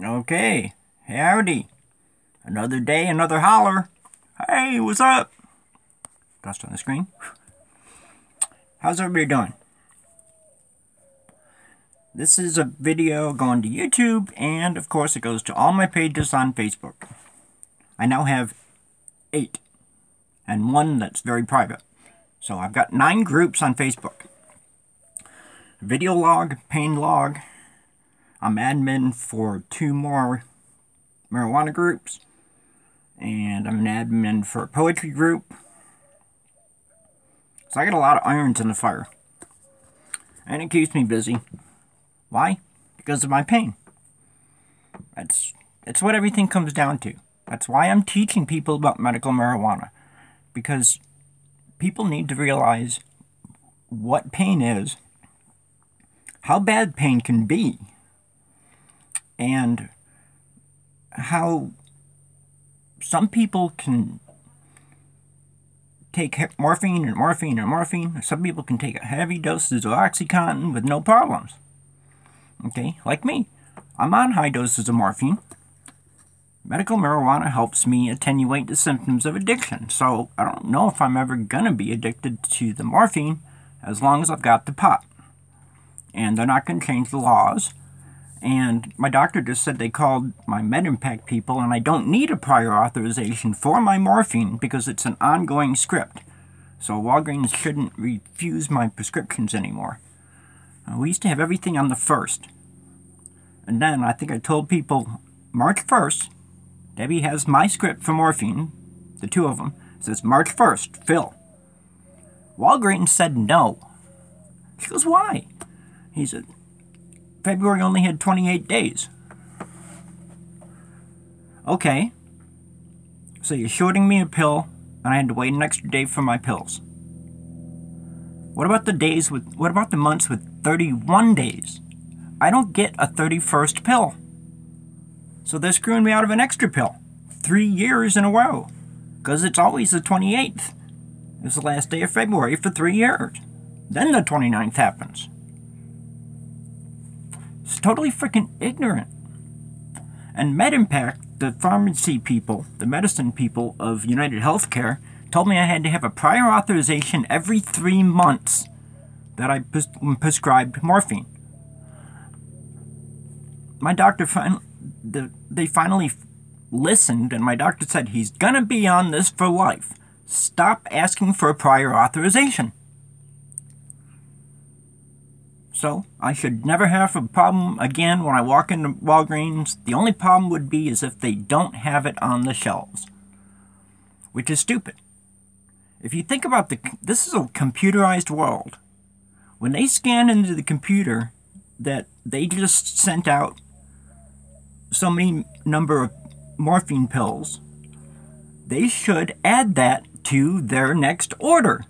Okay, howdy. Another day, another holler. Hey, what's up? Dust on the screen. How's everybody doing? This is a video going to YouTube, and of course it goes to all my pages on Facebook. I now have 8, and one that's very private. So I've got 9 groups on Facebook. Video log, pain log. I'm admin for 2 more marijuana groups. And I'm an admin for a poetry group. So I got a lot of irons in the fire. And it keeps me busy. Why? Because of my pain. That's what everything comes down to. That's why I'm teaching people about medical marijuana. Because people need to realize what pain is, how bad pain can be, and how some people can take morphine and morphine and morphine. Some people can take heavy doses of OxyContin with no problems. Okay, like me. I'm on high doses of morphine. Medical marijuana helps me attenuate the symptoms of addiction. So I don't know if I'm ever going to be addicted to the morphine as long as I've got the pot. And they're not going to change the laws. And my doctor just said they called my MedImpact people, and I don't need a prior authorization for my morphine because it's an ongoing script. So Walgreens shouldn't refuse my prescriptions anymore. We used to have everything on the 1st. And then I think I told people March 1st, Debbie has my script for morphine, the 2 of them. It says March 1st, fill. Walgreens said no. She goes, why? He said, February only had 28 days. Okay. So you're shorting me a pill, and I had to wait an extra day for my pills. What about the months with 31 days? I don't get a 31st pill. So they're screwing me out of an extra pill. 3 years in a row. Because it's always the 28th. It's the last day of February for 3 years. Then the 29th happens. It's totally freaking ignorant. And MedImpact, the pharmacy people, the medicine people of United Healthcare, told me I had to have a prior authorization every 3 months that I prescribed morphine. My doctor they finally listened, and my doctor said he's gonna be on this for life. Stop asking for a prior authorization. So, I should never have a problem again when I walk into Walgreens. The only problem would be is if they don't have it on the shelves. Which is stupid. If you think about this is a computerized world. When they scan into the computer that they just sent out so many number of morphine pills, they should add that to their next order.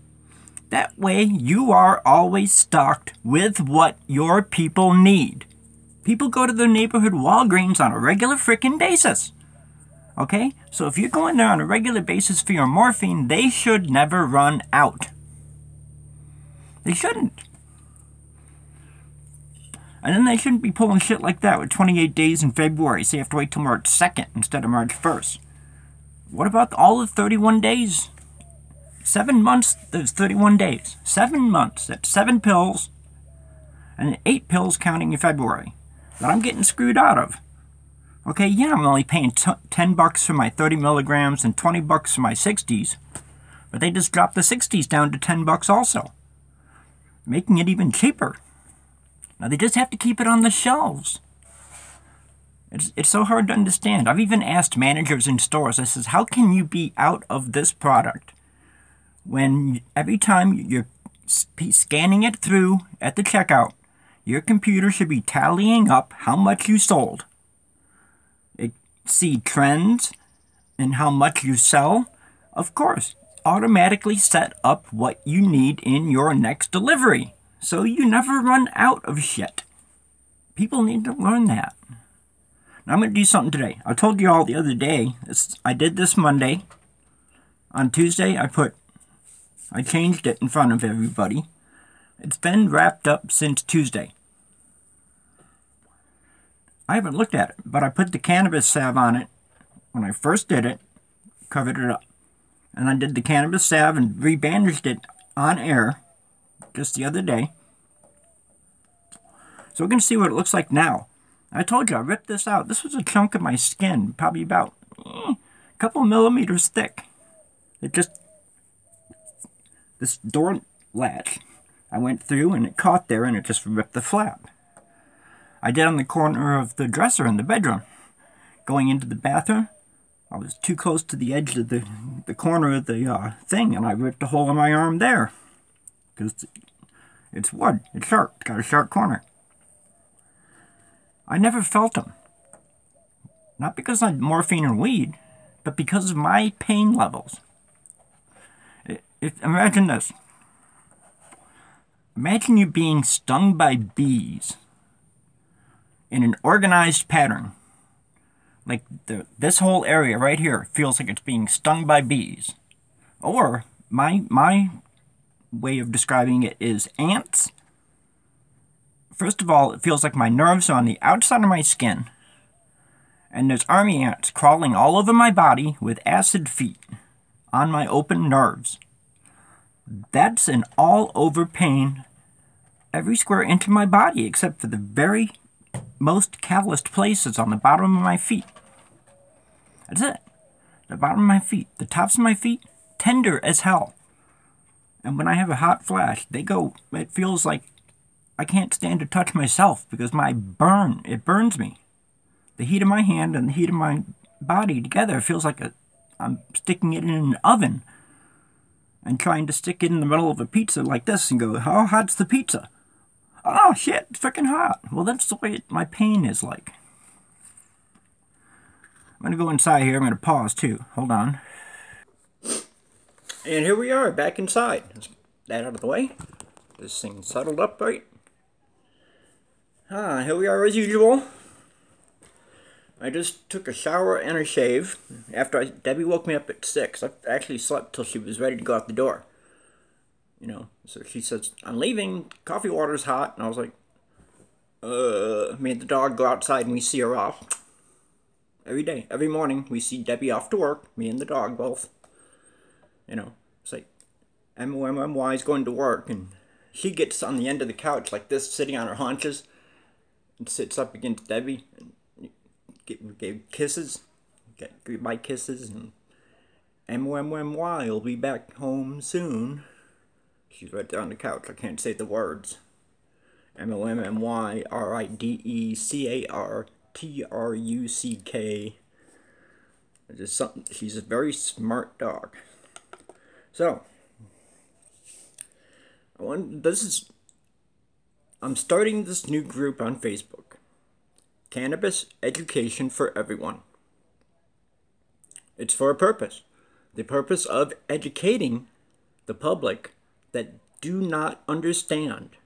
That way, you are always stocked with what your people need. People go to their neighborhood Walgreens on a regular frickin' basis. Okay? So if you're going there on a regular basis for your morphine, they should never run out. They shouldn't. And then they shouldn't be pulling shit like that with 28 days in February, so you have to wait till March 2nd instead of March 1st. What about all the 31 days? 7 months, there's 31 days. 7 months, that's 7 pills, and 8 pills counting in February, that I'm getting screwed out of. Okay, yeah, I'm only paying $10 for my 30 milligrams and $20 for my 60s, but they just dropped the 60s down to $10 also, making it even cheaper. Now they just have to keep it on the shelves. It's so hard to understand. I've even asked managers in stores, I says, how can you be out of this product when every time you're scanning it through at the checkout, your computer should be tallying up how much you sold. It see trends and how much you sell. Of course, automatically set up what you need in your next delivery, so you never run out of shit. People need to learn that. Now I'm going to do something today. I told you all the other day, I did this Monday. On Tuesday, I changed it in front of everybody. It's been wrapped up since Tuesday. I haven't looked at it, but I put the cannabis salve on it when I first did it, covered it up. And I did the cannabis salve and rebandaged it on air just the other day. So we're going to see what it looks like now. I told you, I ripped this out. This was a chunk of my skin, probably about a couple millimeters thick. It just, this door latch, I went through and it caught there and it just ripped the flap. I did on the corner of the dresser in the bedroom. Going into the bathroom, I was too close to the edge of the corner of the thing, and I ripped a hole in my arm there. Because it's wood, it's sharp, it's got a sharp corner. I never felt them. Not because I had morphine or weed, but because of my pain levels. Imagine this. Imagine you being stung by bees in an organized pattern. Like this whole area right here feels like it's being stung by bees. Or my way of describing it is ants. First of all, it feels like my nerves are on the outside of my skin. And there's army ants crawling all over my body with acid feet on my open nerves. That's an all-over pain every square inch of my body except for the very most calloused places on the bottom of my feet. That's it. The bottom of my feet. The tops of my feet, tender as hell. And when I have a hot flash, it feels like I can't stand to touch myself because it burns me. The heat of my hand and the heat of my body together feels like I'm sticking it in an oven and trying to stick it in the middle of a pizza like this and go, how hot's the pizza? Oh shit, it's freaking hot. Well, that's the way my pain is like. I'm going to go inside here. I'm going to pause too. Hold on. And here we are, back inside. Let's get that out of the way. This thing settled up right. Here we are as usual. I just took a shower and a shave after Debbie woke me up at 6. I actually slept till she was ready to go out the door. You know, so she says, I'm leaving, coffee water's hot. And I was like, me and the dog go outside and we see her off. Every day, every morning, we see Debbie off to work, me and the dog both. You know, it's like, MOMMY is going to work, and she gets on the end of the couch like this, sitting on her haunches, and sits up against Debbie, and gave kisses, get goodbye kisses, and MOMMY will be back home soon. She's right there on the couch, I can't say the words. MOMMY RIDECARTRUCK. Just something. She's a very smart dog. So, I'm starting this new group on Facebook. Cannabis Education for Everyone. It's for a purpose. The purpose of educating the public that do not understand,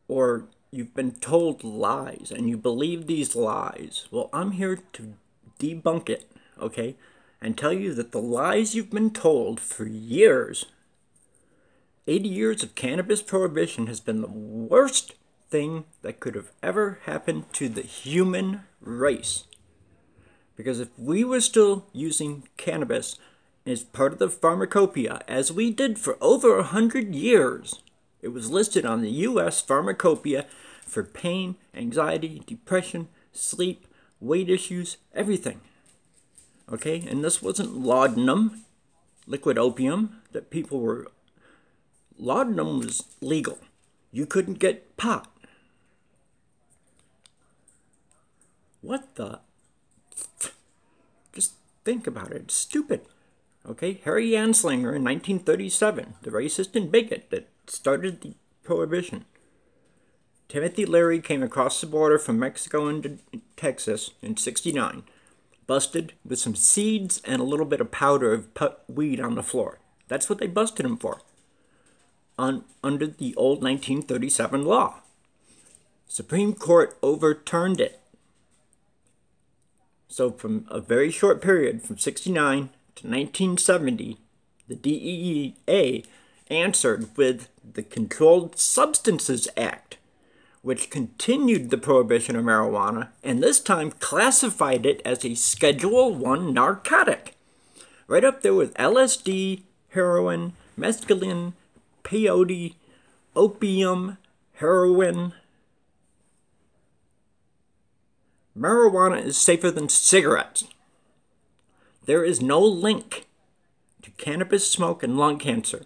or you've been told lies and you believe these lies. Well, I'm here to debunk it, okay? And tell you that the lies you've been told for years, 80 years of cannabis prohibition, has been the worst thing that could have ever happened to the human race. Because if we were still using cannabis as part of the pharmacopoeia, as we did for over 100 years, it was listed on the U.S. pharmacopoeia for pain, anxiety, depression, sleep, weight issues, everything. Okay, and this wasn't laudanum, liquid opium, that people were... Laudanum was legal. You couldn't get pot. What the... Just think about it. It's stupid. Okay, Harry Anslinger in 1937, the racist and bigot that started the prohibition. Timothy Leary came across the border from Mexico into Texas in '69. Busted with some seeds and a little bit of powder of weed on the floor. That's what they busted him for. Under the old 1937 law. Supreme Court overturned it. So from a very short period, from '69 to 1970, the DEA answered with the Controlled Substances Act, which continued the prohibition of marijuana and this time classified it as a Schedule 1 narcotic. Right up there with LSD, heroin, mescaline, peyote, opium, heroin. Marijuana is safer than cigarettes. There is no link to cannabis smoke and lung cancer.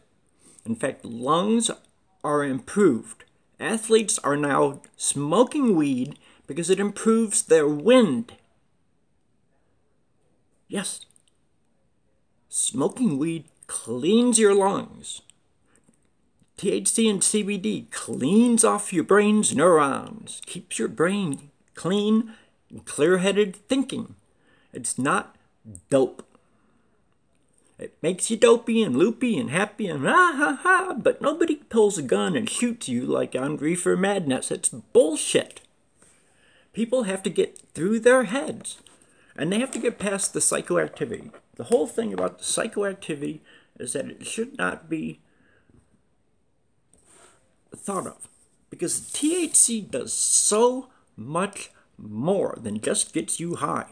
In fact, lungs are improved. Athletes are now smoking weed because it improves their wind. Yes, smoking weed cleans your lungs. THC and CBD cleans off your brain's neurons, keeps your brain clean and clear-headed thinking. It's not dope. It makes you dopey and loopy and happy and ha, but nobody pulls a gun and shoots you like on Reefer Madness. It's bullshit. People have to get through their heads, and they have to get past the psychoactivity. The whole thing about the psychoactivity is that it should not be thought of, because THC does so much more than just gets you high.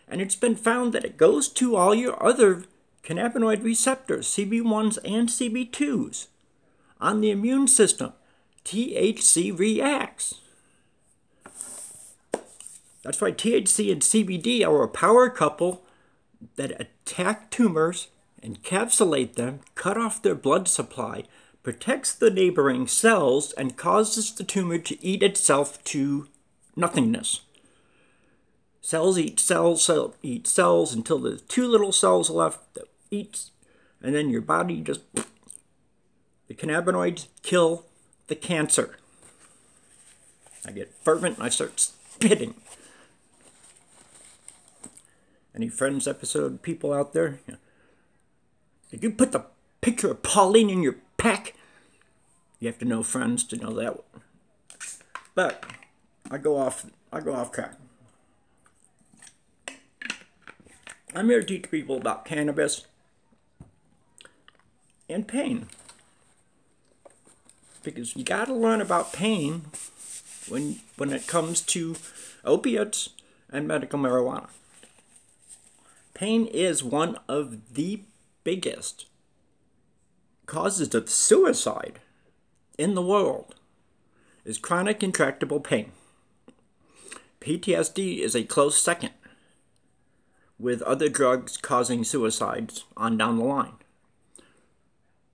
And it's been found that it goes to all your other cannabinoid receptors, CB1s and CB2s. On the immune system, THC reacts. That's why THC and CBD are a power couple that attack tumors, encapsulate them, cut off their blood supply, protects the neighboring cells, and causes the tumor to eat itself to nothingness. Cells eat cells, cells eat cells until there's too little cells left that eats, and then your body just... The cannabinoids kill the cancer. I get fervent and I start spitting. Any Friends episode people out there? Yeah. Did you put the picture of Pauline in your pack? You have to know Friends to know that one. But I go off track. I'm here to teach people about cannabis and pain. Because you gotta learn about pain when it comes to opiates and medical marijuana. Pain is one of the biggest causes of suicide in the world, is chronic intractable pain. PTSD is a close second, with other drugs causing suicides on down the line.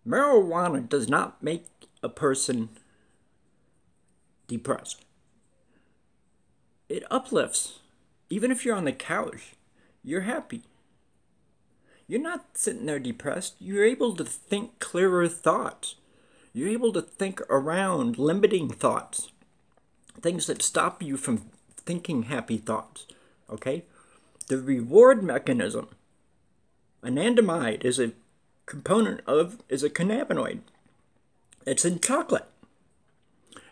Marijuana does not make a person depressed. It uplifts. Even if you're on the couch, you're happy. You're not sitting there depressed. You're able to think clearer thoughts. You're able to think around limiting thoughts. Things that stop you from thinking happy thoughts. Okay? The reward mechanism, anandamide, is a cannabinoid. It's in chocolate.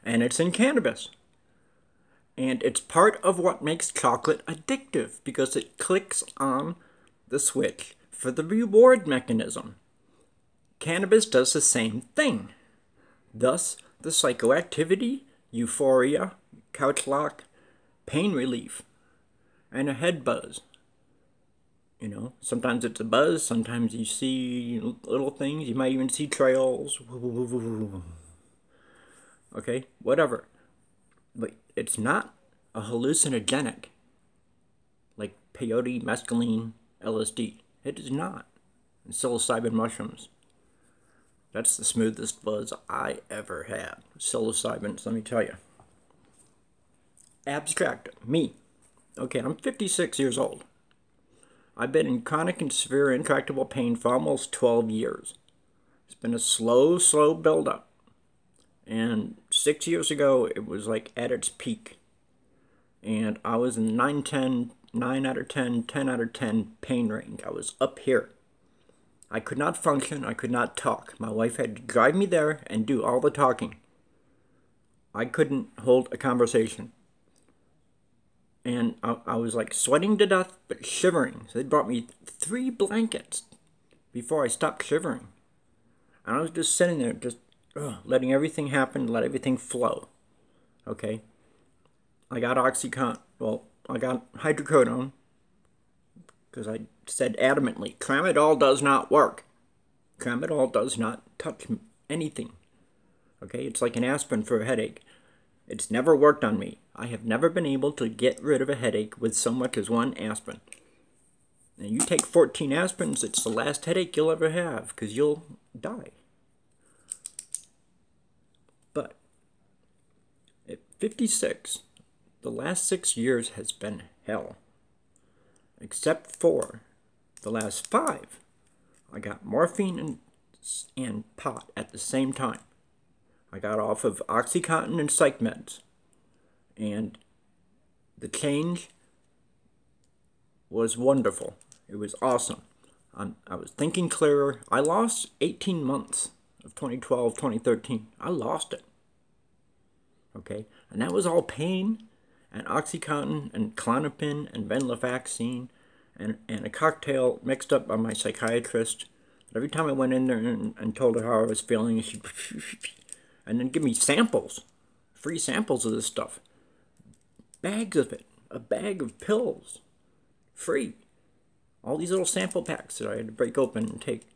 And it's in cannabis. And it's part of what makes chocolate addictive, because it clicks on the switch for the reward mechanism. Cannabis does the same thing. Thus, the psychoactivity, euphoria, couch lock, pain relief, and a head buzz. You know, sometimes it's a buzz, sometimes you see little things, you might even see trails. Okay, whatever. But it's not a hallucinogenic like peyote, mescaline, LSD. It is not. And psilocybin mushrooms. That's the smoothest buzz I ever had. Psilocybin, let me tell you. Abstract, me. Okay, I'm 56 years old. I've been in chronic and severe intractable pain for almost 12 years. It's been a slow build-up. And 6 years ago, it was like at its peak. And I was in 9 out of 10, 10 out of 10 pain range. I was up here. I could not function. I could not talk. My wife had to drive me there and do all the talking. I couldn't hold a conversation. And I was like sweating to death, but shivering. So they brought me 3 blankets before I stopped shivering. And I was just sitting there, just letting everything happen, let everything flow. okay? I got OxyContin, well, I got hydrocodone, because I said adamantly, tramadol does not work. Tramadol does not touch anything, okay? It's like an aspirin for a headache. It's never worked on me. I have never been able to get rid of a headache with so much as one aspirin. And you take 14 aspirins, it's the last headache you'll ever have, because you'll die. But at 56, the last 6 years has been hell. Except for the last 5. I got morphine and pot at the same time. I got off of OxyContin and psych meds. And the change was wonderful. It was awesome. I was thinking clearer. I lost 18 months of 2012, 2013. I lost it. Okay? And that was all pain and OxyContin and Klonopin and venlafaxine and a cocktail mixed up by my psychiatrist. Every time I went in there and told her how I was feeling, she'd and then give me samples, free samples of this stuff. Bags of it, a bag of pills, free. All these little sample packs that I had to break open and take,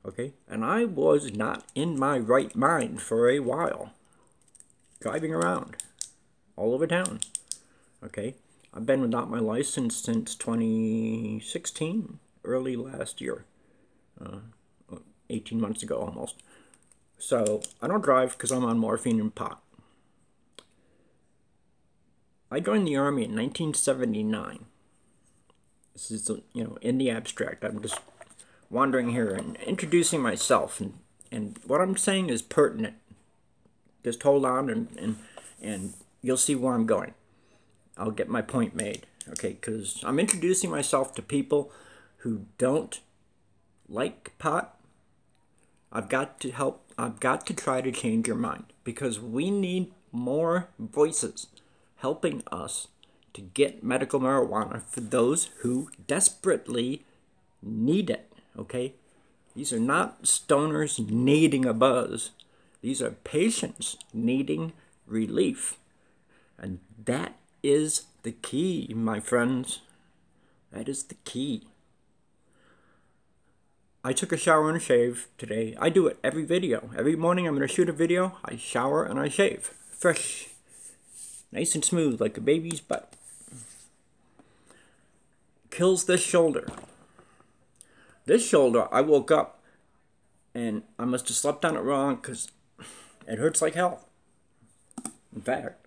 okay? And I was not in my right mind for a while, driving around all over town, okay? I've been without my license since 2016, early last year, 18 months ago almost. So I don't drive because I'm on morphine and pot. I joined the Army in 1979. This is, in the abstract. I'm just wandering here and introducing myself. And what I'm saying is pertinent. Just hold on and you'll see where I'm going. I'll get my point made. Okay, because I'm introducing myself to people who don't like pot. I've got to help. I've got to try to change your mind. Because we need more voices helping us to get medical marijuana for those who desperately need it, okay? These are not stoners needing a buzz. These are patients needing relief. And that is the key, my friends. That is the key. I took a shower and a shave today. I do it every video. Every morning I'm going to shoot a video. I shower and I shave. Fresh. Nice and smooth like a baby's butt. Kills this shoulder. This shoulder, I woke up and I must have slept on it wrong because it hurts like hell. In fact,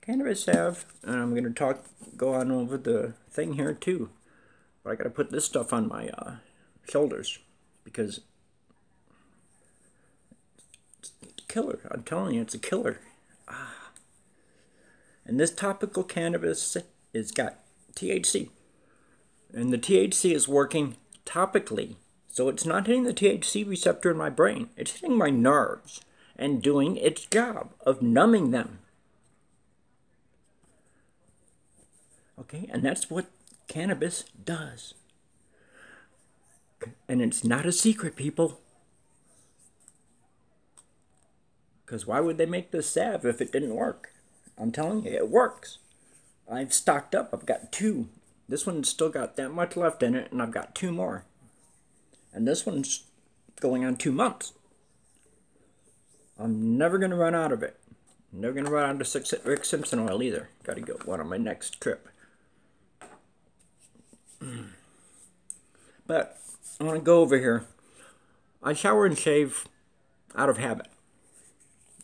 cannabis salve, and I'm going to go on over the thing here too. But I got to put this stuff on my shoulders because it's a killer. I'm telling you, it's a killer. And this topical cannabis has got THC. And the THC is working topically. So it's not hitting the THC receptor in my brain. It's hitting my nerves and doing its job of numbing them. Okay, and that's what cannabis does. And it's not a secret, people. Because why would they make this salve if it didn't work? I'm telling you, it works. I've stocked up. I've got 2. This one's still got that much left in it, and I've got 2 more. And this one's going on 2 months. I'm never going to run out of it. I'm never going to run out of Rick Simpson oil either. Got to get one on my next trip. But I want to go over here. I shower and shave out of habit.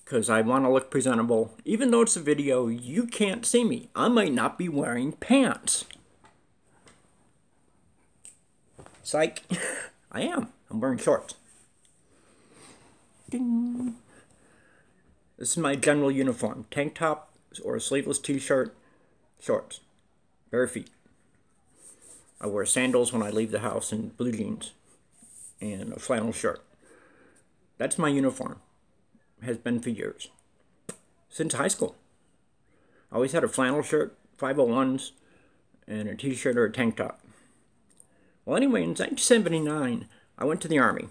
Because I want to look presentable. Even though it's a video, you can't see me. I might not be wearing pants. Psych. I am. I'm wearing shorts. Ding. This is my general uniform. Tank top or a sleeveless t-shirt. Shorts. Bare feet. I wear sandals when I leave the house and blue jeans. And a flannel shirt. That's my uniform. Has been for years. Since high school. I always had a flannel shirt, 501s, and a t-shirt or a tank top. Well, anyway, in 1979, I went to the Army.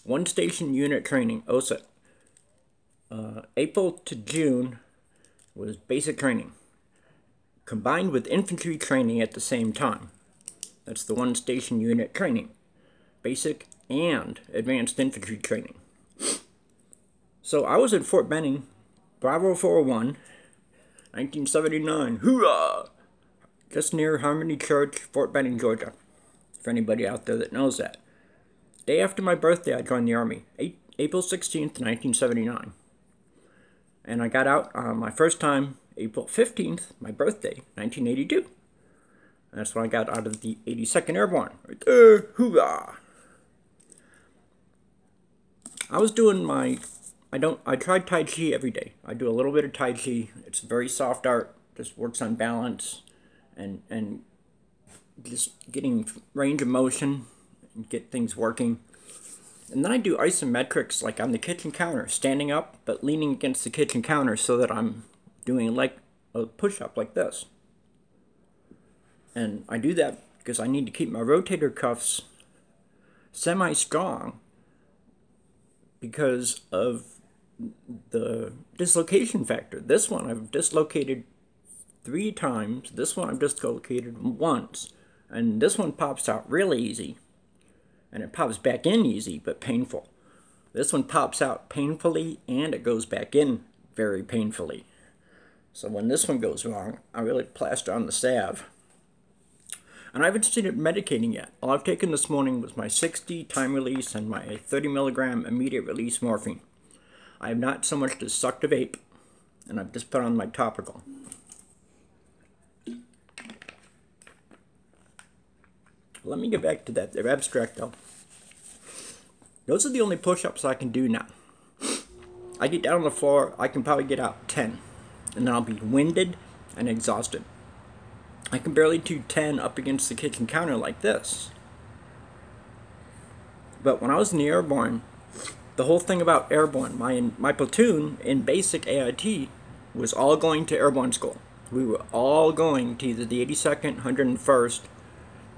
One station unit training, OSUT. April to June was basic training, combined with infantry training at the same time. That's the one station unit training, basic and advanced infantry training. So I was at Fort Benning, Bravo 401, 1979, hoorah! Just near Harmony Church, Fort Benning, Georgia, for anybody out there that knows that. Day after my birthday, I joined the Army, April 16th, 1979. And I got out my first time, April 15th, my birthday, 1982. And that's when I got out of the 82nd Airborne. Right there, hoorah! I was doing I tried Tai Chi every day. I do a little bit of Tai Chi. It's a very soft art, just works on balance and just getting range of motion and get things working. And then I do isometrics, like on the kitchen counter, standing up but leaning against the kitchen counter so that I'm doing like a push-up like this. And I do that because I need to keep my rotator cuffs semi-strong because of the dislocation factor. This one I've dislocated 3 times. This one I've dislocated once. And this one pops out really easy. And it pops back in easy, but painful. This one pops out painfully, and it goes back in very painfully. So when this one goes wrong, I really plaster on the salve. And I haven't started medicating yet. All I've taken this morning was my 60 time release and my 30 milligram immediate release morphine. I have not so much as sucked a vape, and I've just put on my topical. Let me get back to that. They're abstract, though. Those are the only push-ups I can do now. I get down on the floor, I can probably get out 10. And then I'll be winded and exhausted. I can barely do 10 up against the kitchen counter like this. But when I was in the Airborne, the whole thing about Airborne, my platoon in basic AIT was all going to Airborne school. We were all going to either the 82nd, 101st,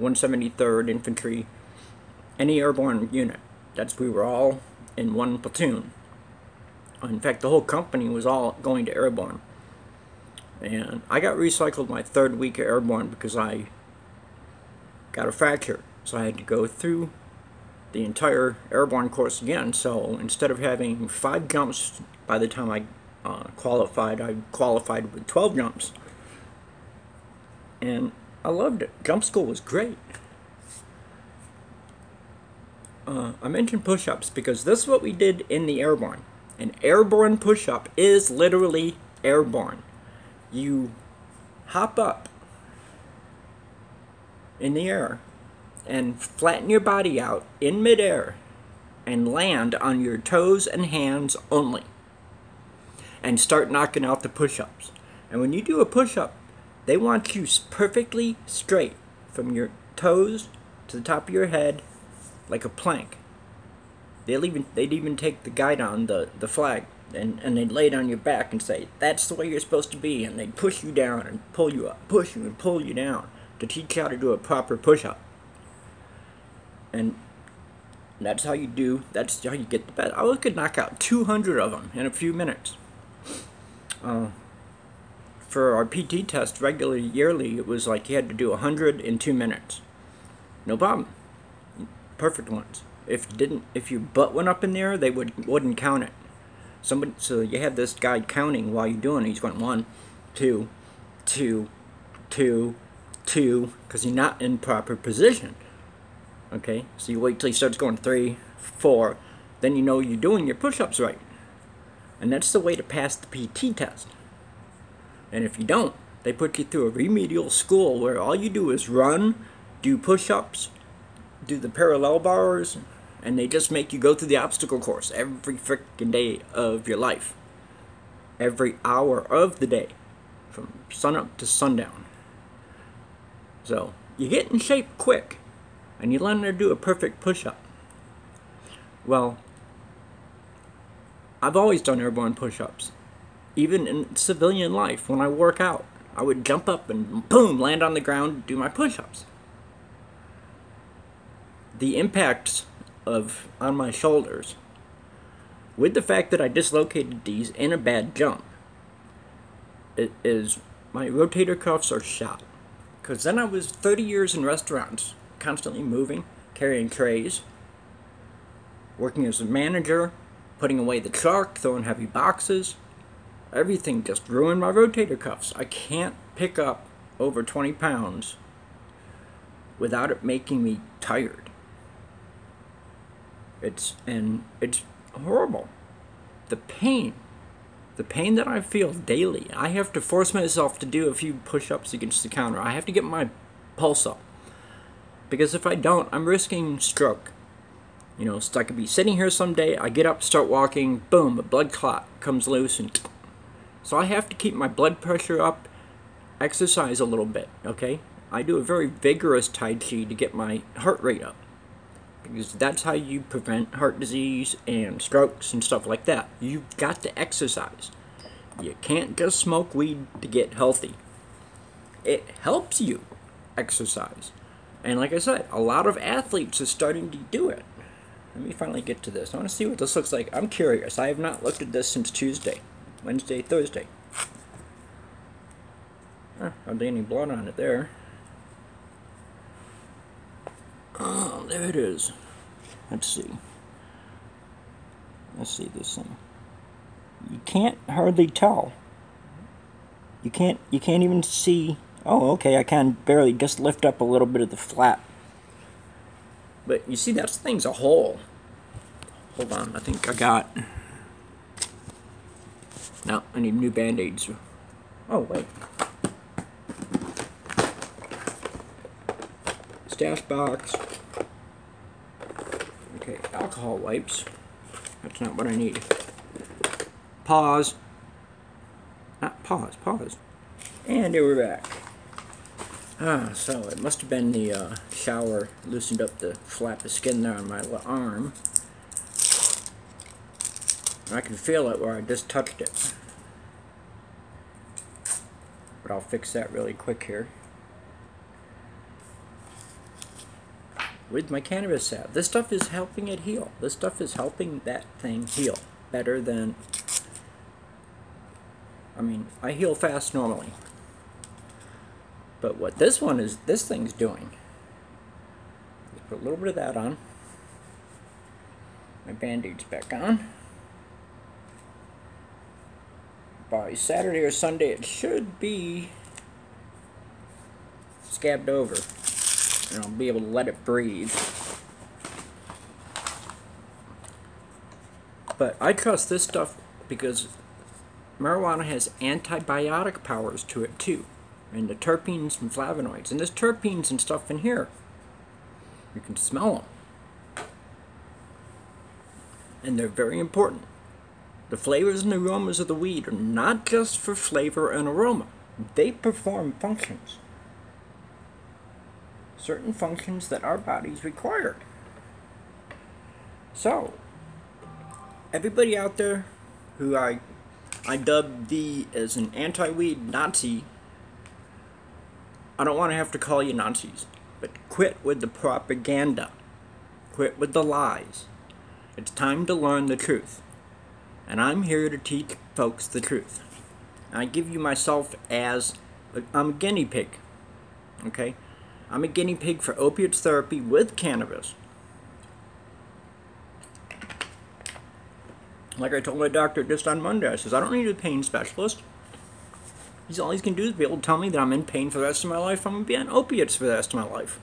173rd Infantry, any airborne unit. We were all in one platoon. In fact, the whole company was all going to airborne. And I got recycled my 3rd week of airborne because I got a fracture. So I had to go through the entire airborne course again. So instead of having 5 jumps by the time I qualified with 12 jumps. And I loved it. Jump school was great. I mentioned push-ups because this is what we did in the Airborne. An airborne push-up is literally airborne. You hop up in the air and flatten your body out in midair and land on your toes and hands only. And start knocking out the push-ups. And when you do a push-up, they want you perfectly straight from your toes to the top of your head like a plank. They'd even take the guy down, the flag, and they'd lay it on your back and say, that's the way you're supposed to be, and they'd push you down and pull you up, push you and pull you down to teach you how to do a proper push-up. And that's how you get the best. I could knock out 200 of them in a few minutes. For our PT test regularly, yearly, it was like you had to do 100 in 2 minutes. No problem. Perfect ones. If your butt went up in there, they wouldn't count it. So you have this guy counting while you're doing it. He's going 1, 2, 2, 2, 2, because you're not in proper position. Okay, so you wait till he starts going 3, 4, then you know you're doing your push-ups right. And that's the way to pass the PT test. And if you don't, they put you through a remedial school where all you do is run, do push-ups, do the parallel bars, and they just make you go through the obstacle course every freaking day of your life. Every hour of the day, from sunup to sundown. So, you get in shape quick, and you learn how to do a perfect push-up. Well, I've always done airborne push-ups. Even in civilian life, when I work out, I would jump up and boom, land on the ground and do my push-ups. The impacts on my shoulders with the fact that I dislocated these in a bad jump, it is my rotator cuffs are shot. Because then I was 30 years in restaurants, constantly moving, carrying trays, working as a manager, putting away the truck, throwing heavy boxes. Everything just ruined my rotator cuffs. I can't pick up over 20 pounds without it making me tired. It's horrible. The pain that I feel daily. I have to force myself to do a few push-ups against the counter. I have to get my pulse up. Because if I don't, I'm risking stroke. You know, so I could be sitting here someday, I get up, start walking, boom, a blood clot comes loose, and so I have to keep my blood pressure up, exercise a little bit, okay? I do a very vigorous Tai Chi to get my heart rate up. Because that's how you prevent heart disease and strokes and stuff like that. You've got to exercise. You can't just smoke weed to get healthy. It helps you exercise. And like I said, a lot of athletes are starting to do it. Let me finally get to this. I want to see what this looks like. I'm curious. I have not looked at this since Tuesday, Wednesday, Thursday. Hardly any blood on it there. Oh, there it is. Let's see. Let's see this thing. You can't hardly tell. You can't even see. Oh, okay, I can barely just lift up a little bit of the flap. But you see, that thing's a hole. Hold on, I think I got... No, I need new band-aids. Oh, wait. Stash box. Okay, alcohol wipes. That's not what I need. Pause. Not pause, pause. And here we're back. So it must have been the shower loosened up the flap of skin there on my arm. I can feel it where I just touched it. But I'll fix that really quick here. With my cannabis salve. This stuff is helping it heal. This stuff is helping that thing heal better than... I mean, I heal fast normally. But what this thing's doing... Just put a little bit of that on. My band-aids back on. By Saturday or Sunday it should be scabbed over. And I'll be able to let it breathe. But I trust this stuff because marijuana has antibiotic powers to it too. And the terpenes and flavonoids. And there's terpenes and stuff in here. You can smell them. And they're very important. The flavors and aromas of the weed are not just for flavor and aroma. They perform functions. Certain functions that our bodies require. So, everybody out there who I dubbed as an anti-weed Nazi, I don't want to have to call you Nazis, but quit with the propaganda. Quit with the lies. It's time to learn the truth. And I'm here to teach folks the truth. I give you myself as I'm a guinea pig. Okay? I'm a guinea pig for opiates therapy with cannabis. Like I told my doctor just on Monday, I says, I don't need a pain specialist. All he's going to do is be able to tell me that I'm in pain for the rest of my life. I'm going to be on opiates for the rest of my life.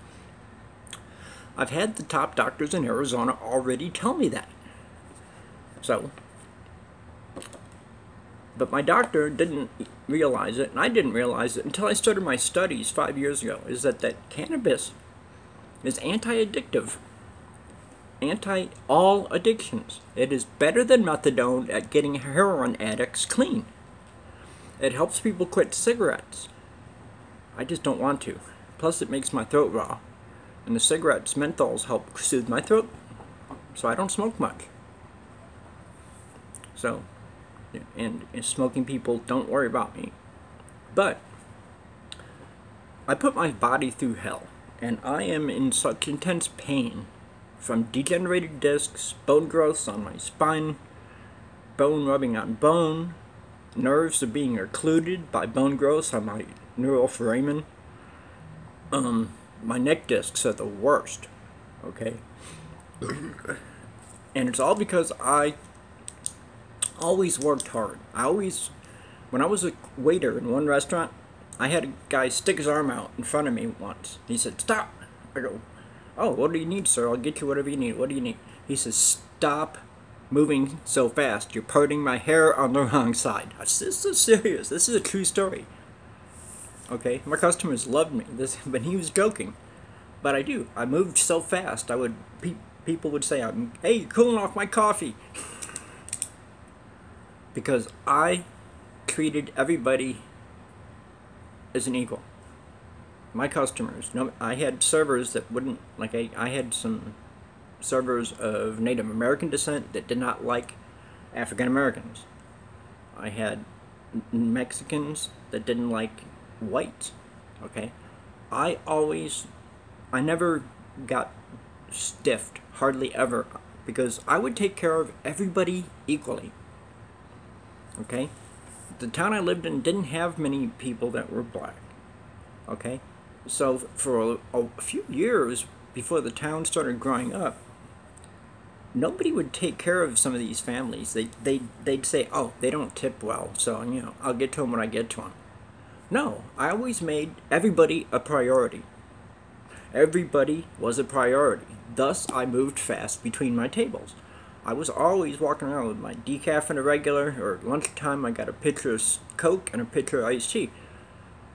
I've had the top doctors in Arizona already tell me that. So, but my doctor didn't realize it, and I didn't realize it until I started my studies 5 years ago, is that cannabis is anti-addictive. Anti-all addictions. It is better than methadone at getting heroin addicts clean. It helps people quit cigarettes. I just don't want to. Plus it makes my throat raw. And the cigarettes, menthols, help soothe my throat. So I don't smoke much. So, and smoking people, don't worry about me. But I put my body through hell. And I am in such intense pain from degenerated discs, bone growths on my spine, bone rubbing on bone, nerves are being occluded by bone growth on my neural foramen. My neck discs are the worst, okay? And it's all because I always worked hard. When I was a waiter in one restaurant, I had a guy stick his arm out in front of me once. He said, "Stop." I go, "Oh, what do you need, sir? I'll get you whatever you need. What do you need?" He says, "Stop moving so fast. You're parting my hair on the wrong side." I said, "This is serious. This is a true story." Okay, my customers loved me. But he was joking. But I do. I moved so fast. People would say, "Hey, you're cooling off my coffee," because I treated everybody as an equal. My customers. No, I had servers that wouldn't like. I had some servers of Native American descent that did not like African Americans. I had Mexicans that didn't like whites. Okay, I never got stiffed, hardly ever, because I would take care of everybody equally. Okay, the town I lived in didn't have many people that were black. Okay, so for a few years before the town started growing up, nobody would take care of some of these families. They'd say, "Oh, they don't tip well, so I'll get to them when I get to them." No, I always made everybody a priority. Everybody was a priority. Thus, I moved fast between my tables. I was always walking around with my decaf and a regular, or lunchtime I got a pitcher of Coke and a pitcher of iced tea.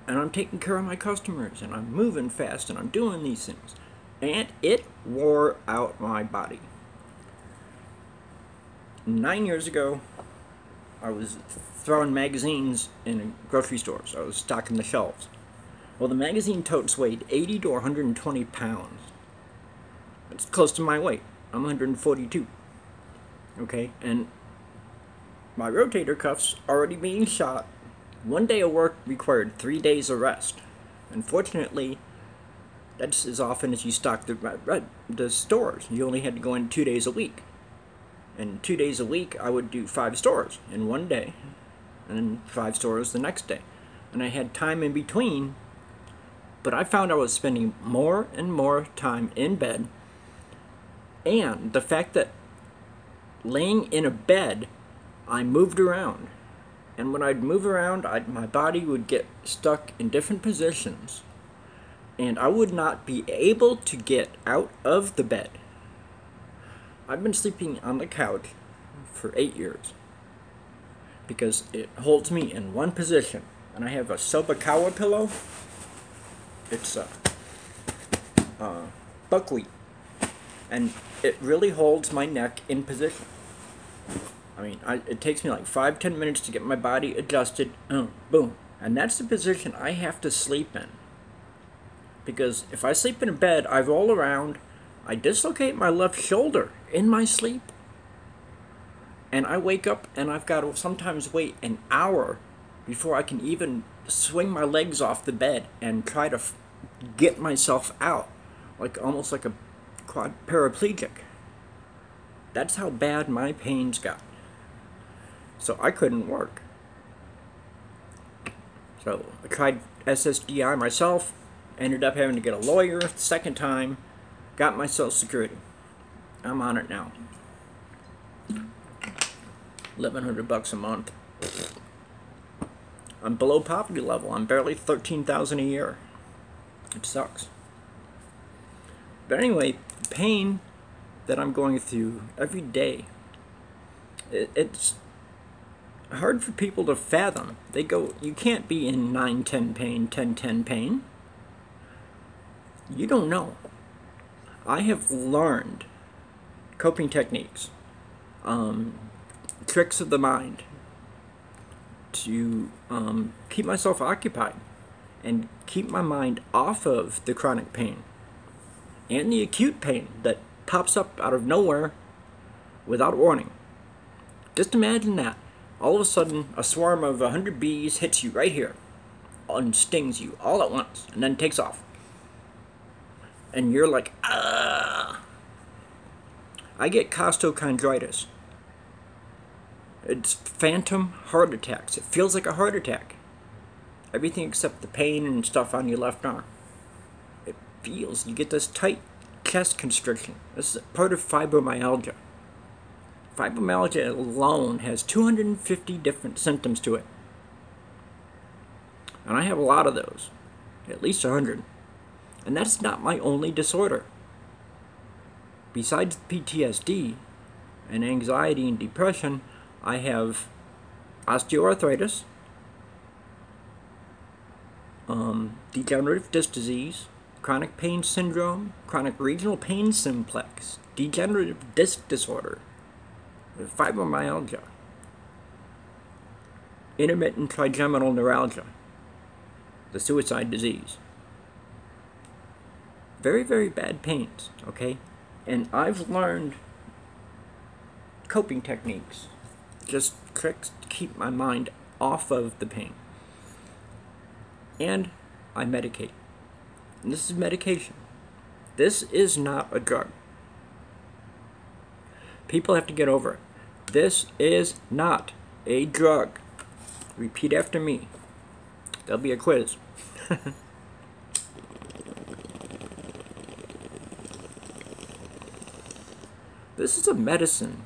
And I'm taking care of my customers, and I'm moving fast, and I'm doing these things. And it wore out my body. 9 years ago, I was throwing magazines in grocery stores. I was stocking the shelves. Well, the magazine totes weighed 80 to 120 pounds. It's close to my weight. I'm 142. Okay, and my rotator cuff's already being shot. One day of work required 3 days of rest. Unfortunately, that's as often as you stock the stores. You only had to go in 2 days a week. And 2 days a week, I would do 5 stores in one day, and then 5 stores the next day. And I had time in between, but I found I was spending more and more time in bed. And the fact that laying in a bed, I moved around. And when I'd move around, my body would get stuck in different positions. And I would not be able to get out of the bed. I've been sleeping on the couch for 8 years because it holds me in one position. And I have a Sobakawa pillow. It's buckwheat. And it really holds my neck in position. I mean, it takes me like 5-10 minutes to get my body adjusted. Boom. And that's the position I have to sleep in. Because if I sleep in a bed, I roll around, I dislocate my left shoulder in my sleep, and I wake up and I've got to sometimes wait an hour before I can even swing my legs off the bed and try to get myself out, almost like a paraplegic. That's how bad my pains got. So I couldn't work. So I tried SSDI myself, ended up having to get a lawyer the second time, got my Social Security. I'm on it now. $1,100 a month. I'm below poverty level. I'm barely $13,000 a year. It sucks. But anyway, pain that I'm going through every day, it's hard for people to fathom. They go, "You can't be in 9-10 pain, 10-10 pain." You don't know. I have learned coping techniques, tricks of the mind to keep myself occupied and keep my mind off of the chronic pain and the acute pain that pops up out of nowhere without warning. Just imagine that. All of a sudden, a swarm of 100 bees hits you right here and stings you all at once and then takes off. And you're like, ah. I get costochondritis. It's phantom heart attacks. It feels like a heart attack. Everything except the pain and stuff on your left arm. It feels, you get this tight chest constriction. This is part of fibromyalgia. Fibromyalgia alone has 250 different symptoms to it. And I have a lot of those. At least 100. And that's not my only disorder. Besides PTSD and anxiety and depression, I have osteoarthritis, degenerative disc disease, chronic pain syndrome, chronic regional pain simplex, degenerative disc disorder, fibromyalgia, intermittent trigeminal neuralgia, the suicide disease. Very, very bad pains, okay? And I've learned coping techniques, just tricks to keep my mind off of the pain. And I medicate. And this is medication. This is not a drug. People have to get over it. This is not a drug. Repeat after me. There'll be a quiz. This is a medicine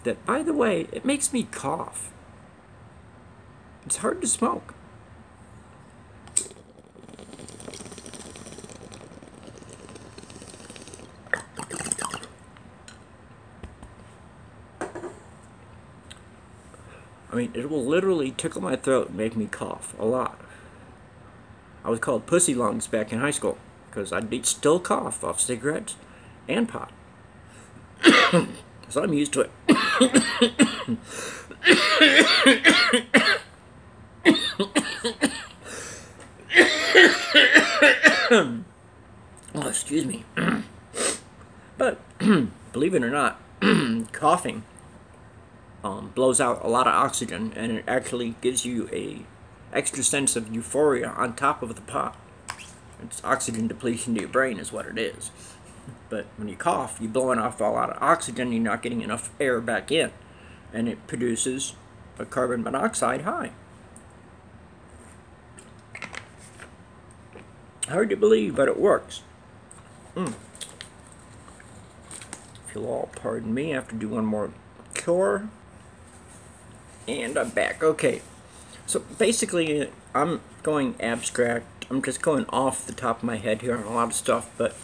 that, by the way, it makes me cough. It's hard to smoke. I mean, it will literally tickle my throat and make me cough a lot. I was called pussy lungs back in high school because I'd still cough off cigarettes and pot. So I'm used to it. Oh, excuse me. But believe it or not, coughing blows out a lot of oxygen, and it actually gives you a extra sense of euphoria on top of the pot. It's oxygen depletion to your brain is what it is. But when you cough, you're blowing off a lot of oxygen, you're not getting enough air back in, and it produces a carbon monoxide high. Hard to believe, but it works. If you'll all pardon me, I have to do one more chore. And I'm back. Okay. So basically, I'm going abstract. I'm just going off the top of my head here on a lot of stuff, but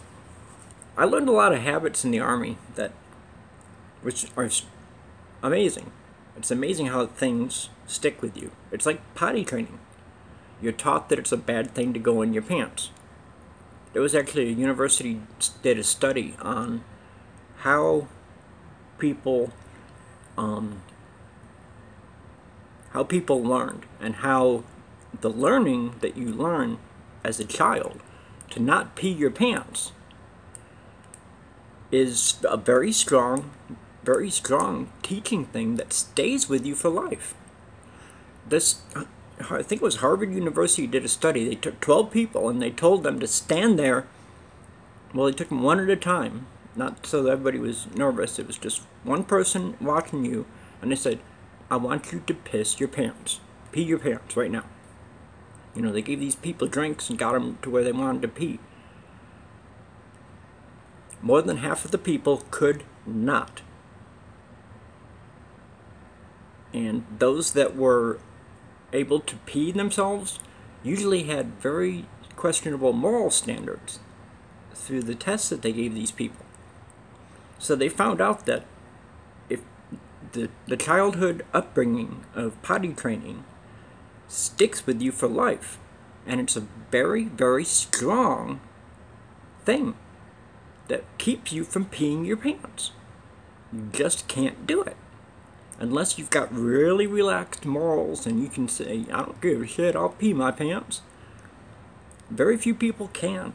I learned a lot of habits in the Army which are amazing. It's amazing how things stick with you. It's like potty training. You're taught that it's a bad thing to go in your pants. There was actually a university did a study on how people learned, and how the learning that you learn as a child to not pee your pants is a very strong teaching thing that stays with you for life. This, I think it was Harvard University did a study. They took 12 people and they told them to stand there. Well, they took them one at a time, not so that everybody was nervous. It was just one person watching you, and they said, I want you to piss your pants. Pee your pants right now. You know, they gave these people drinks and got them to where they wanted to pee. More than half of the people could not. And those that were able to pee themselves usually had very questionable moral standards through the tests that they gave these people. So they found out that if the childhood upbringing of potty training sticks with you for life, and it's a very, very strong thing that keeps you from peeing your pants. You just can't do it. Unless you've got really relaxed morals and you can say, I don't give a shit, I'll pee my pants. Very few people can.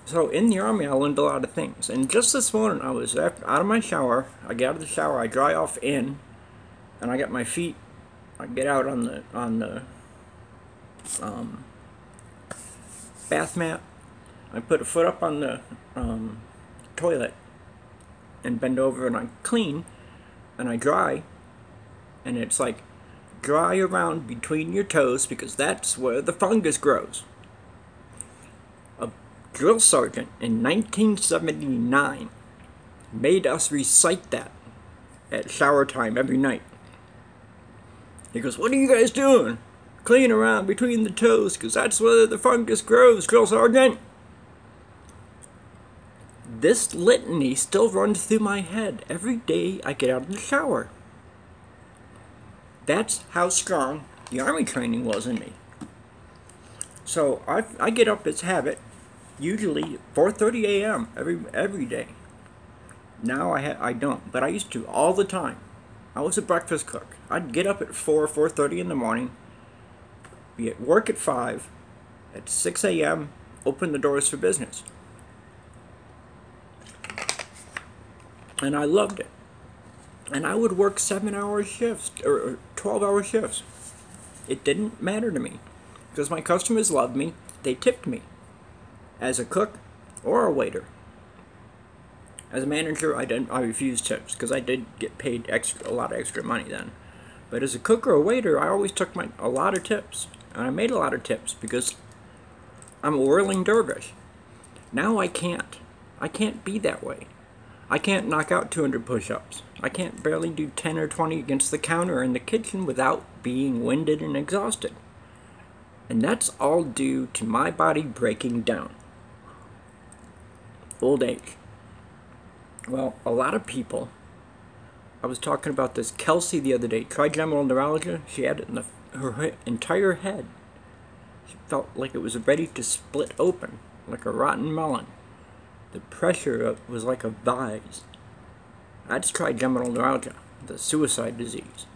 So in the Army, I learned a lot of things. And just this morning, I was out of my shower. I get out of the shower, I dry off in, and I got my feet. I get out on the bath mat. I put a foot up on the toilet and bend over and I clean and I dry, And it's like dry around between your toes because that's where the fungus grows. A drill sergeant in 1979 made us recite that at shower time every night. He goes, "What are you guys doing? Clean around between the toes because that's where the fungus grows, drill sergeant." This litany still runs through my head every day I get out of the shower. That's how strong the Army training was in me. So I get up as habit, usually 4:30 a.m. every day. Now I don't, but I used to all the time. I was a breakfast cook. I'd get up at 4:30 in the morning, be at work at 5, at 6 a.m., open the doors for business. And I loved it. And I would work 7-hour shifts, or 12-hour shifts. It didn't matter to me, because my customers loved me. They tipped me as a cook or a waiter. As a manager, I refused tips, because I did get paid a lot of extra money then. But as a cook or a waiter, I always took a lot of tips. And I made a lot of tips, because I'm a whirling dervish. Now I can't. I can't be that way. I can't knock out 200 push-ups. I can't barely do 10 or 20 against the counter in the kitchen without being winded and exhausted. And that's all due to my body breaking down. Old age. Well, a lot of people, I was talking about this Kelsey the other day, trigeminal neuralgia. She had it in her entire head. She felt like it was ready to split open, like a rotten melon. The pressure was like a vise. That's trigeminal neuralgia, the suicide disease.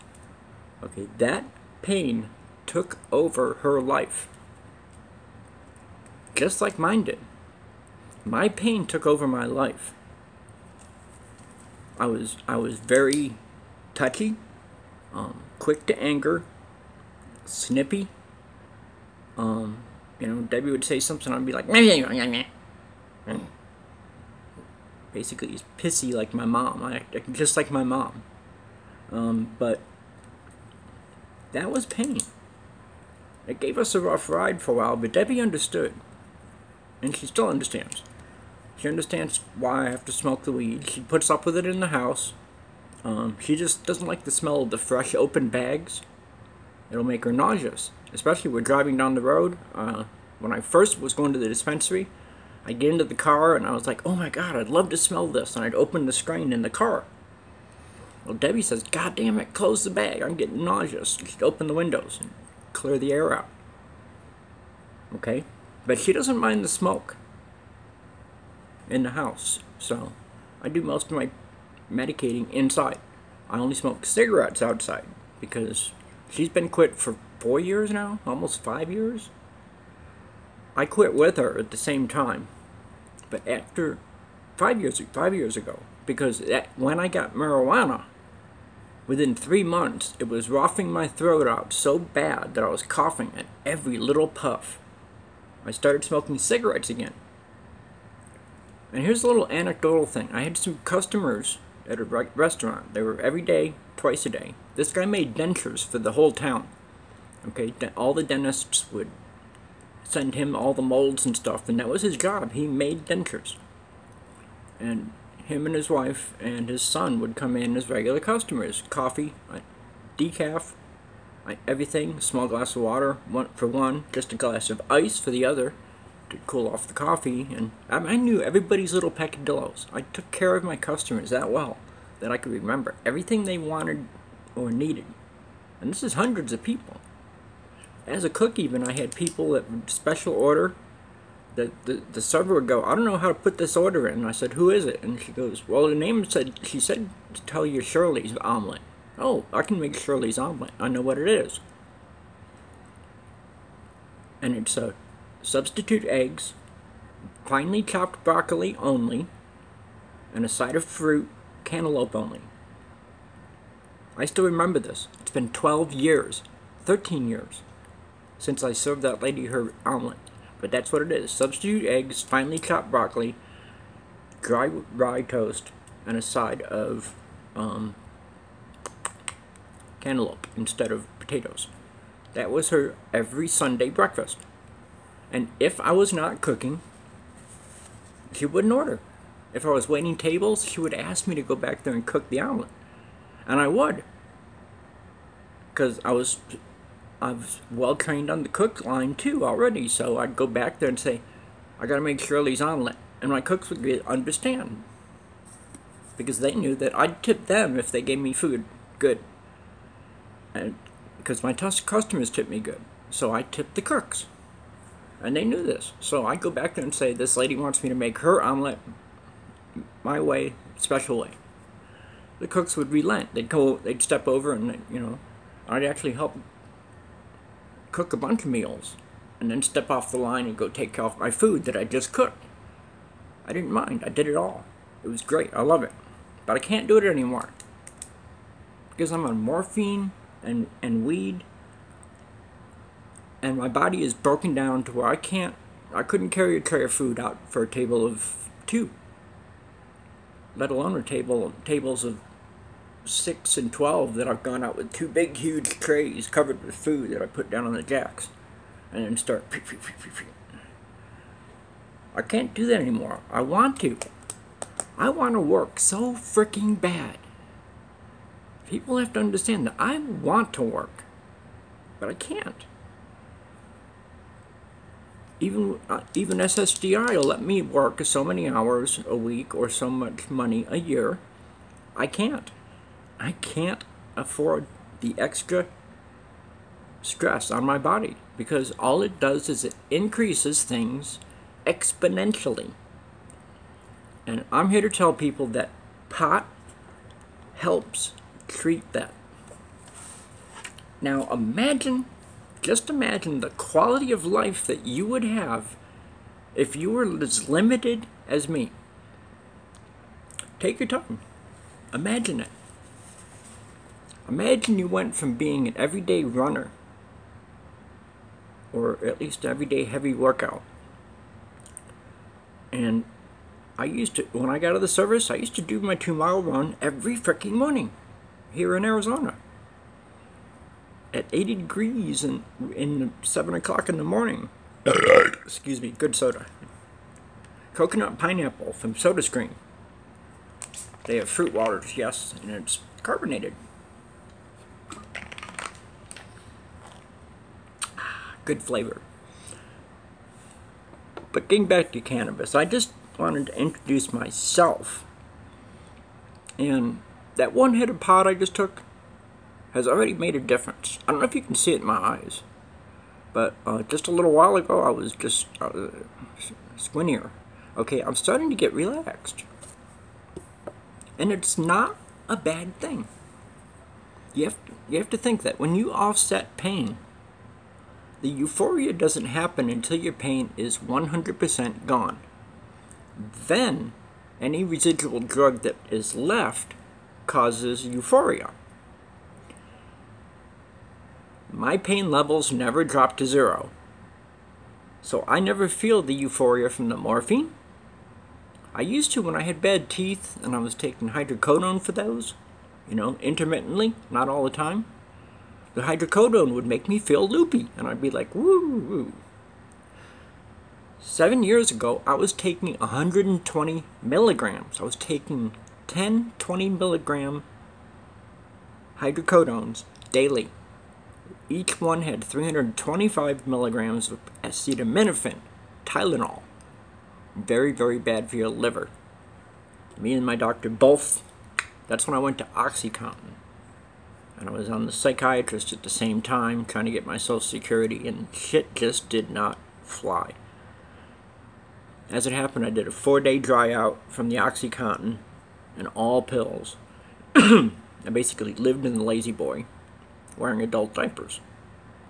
Okay, that pain took over her life. Just like mine did. My pain took over my life. I was very touchy, quick to anger, snippy. Debbie would say something, I'd be like, basically he's pissy like my mom. I act just like my mom. But that was pain. It gave us a rough ride for a while, but Debbie understood. And she still understands. She understands why I have to smoke the weed. She puts up with it in the house. She just doesn't like the smell of the fresh open bags. It'll make her nauseous. Especially when we're driving down the road. When I first was going to the dispensary, I'd get into the car and I was like, oh my god, I'd love to smell this. And I'd open the screen in the car. Well, Debbie says, God damn it, close the bag. I'm getting nauseous. She'd open the windows and clear the air out. Okay? But she doesn't mind the smoke in the house. So, I do most of my medicating inside. I only smoke cigarettes outside because she's been quit for 4 years now, almost 5 years. I quit with her at the same time, but after 5 years ago, because when I got marijuana, within 3 months, it was roughing my throat out so bad that I was coughing at every little puff. I started smoking cigarettes again. And here's a little anecdotal thing. I had some customers at a restaurant. They were every day, twice a day. This guy made dentures for the whole town. Okay, all the dentists would send him all the molds and stuff, and that was his job. He made dentures. And him and his wife and his son would come in as regular customers. Coffee, decaf, everything, small glass of water, one for one, just a glass of ice for the other to cool off the coffee. And I knew everybody's little peccadillos. I took care of my customers that well that I could remember everything they wanted or needed. And this is hundreds of people. As a cook even, I had people that would special order. The server would go, I don't know how to put this order in. And I said, who is it? And she goes, well, the name said, she said to tell you Shirley's omelet. Oh, I can make Shirley's omelet. I know what it is. And it's substitute eggs, finely chopped broccoli only, and a side of fruit, cantaloupe only. I still remember this. It's been 12 years, 13 years. Since I served that lady her omelet. But that's what it is. Substitute eggs, finely chopped broccoli, dry rye toast, and a side of cantaloupe instead of potatoes. That was her every Sunday breakfast. And if I was not cooking, she wouldn't order. If I was waiting tables, she would ask me to go back there and cook the omelet. And I would. Because I was well trained on the cook line too already. So I'd go back there and say, I gotta make Shirley's omelet. And my cooks would understand. Because they knew that I'd tip them if they gave me food good. And because my customers tip me good. So I tipped the cooks. And they knew this. So I'd go back there and say, this lady wants me to make her omelet my way, special way. The cooks would relent. They'd step over and, I'd actually help cook a bunch of meals. And then step off the line and go take off my food that I just cooked. I didn't mind. I did it all. It was great. I love it. But I can't do it anymore. Because I'm on morphine and weed. And my body is broken down to where I couldn't carry a tray of food out for a table of 2. Let alone tables of 6 and 12 that I've gone out with 2 big huge trays covered with food that I put down on the jacks. And then start. I can't do that anymore. I want to. I want to work so freaking bad. People have to understand that I want to work, but I can't. Even SSDI will let me work so many hours a week or so much money a year. I can't. I can't afford the extra stress on my body because all it does is it increases things exponentially. And I'm here to tell people that pot helps treat that. Now just imagine the quality of life that you would have if you were as limited as me. Take your time. Imagine it. Imagine you went from being an everyday runner, or at least everyday heavy workout. And when I got out of the service, I used to do my 2-mile run every freaking morning here in Arizona. At 80 degrees in 7 o'clock in the morning. Excuse me, good soda. Coconut pineapple from SodaStream. They have fruit waters, yes, and it's carbonated. Good flavor. But getting back to cannabis, I just wanted to introduce myself. And that one hit of pot I just took has already made a difference. I don't know if you can see it in my eyes, but just a little while ago I was just squintier. Okay, I'm starting to get relaxed. And it's not a bad thing. You have to think that when you offset pain, the euphoria doesn't happen until your pain is 100% gone. Then, any residual drug that is left causes euphoria. My pain levels never drop to 0. So I never feel the euphoria from the morphine. I used to when I had bad teeth and I was taking hydrocodone for those, intermittently, not all the time. The hydrocodone would make me feel loopy, and I'd be like, woo, woo. 7 years ago, I was taking 120 milligrams. I was taking 10, 20 milligram hydrocodones daily. Each one had 325 milligrams of acetaminophen, Tylenol. Very, very bad for your liver. Me and my doctor both. That's when I went to OxyContin. And I was on the psychiatrist at the same time, trying to get my Social Security, and shit just did not fly. As it happened, I did a 4-day dry out from the OxyContin and all pills. I basically lived in the lazy boy, wearing adult diapers.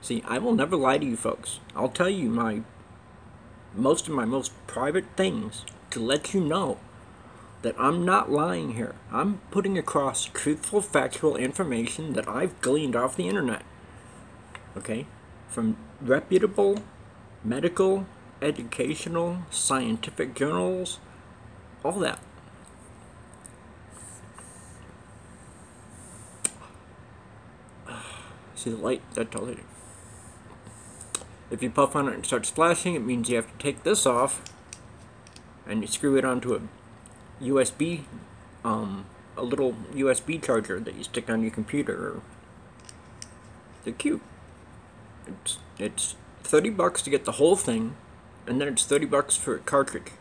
See, I will never lie to you folks. I'll tell you most of my most private things to let you know that I'm not lying here. I'm putting across truthful, factual information that I've gleaned off the internet. Okay? From reputable, medical, educational, scientific journals, all that. See the light? That tells you. If you puff on it and it starts flashing, it means you have to take this off and you screw it onto a USB, a little USB charger that you stick on your computer. They're cute. It's $30 to get the whole thing, and then it's $30 for a cartridge.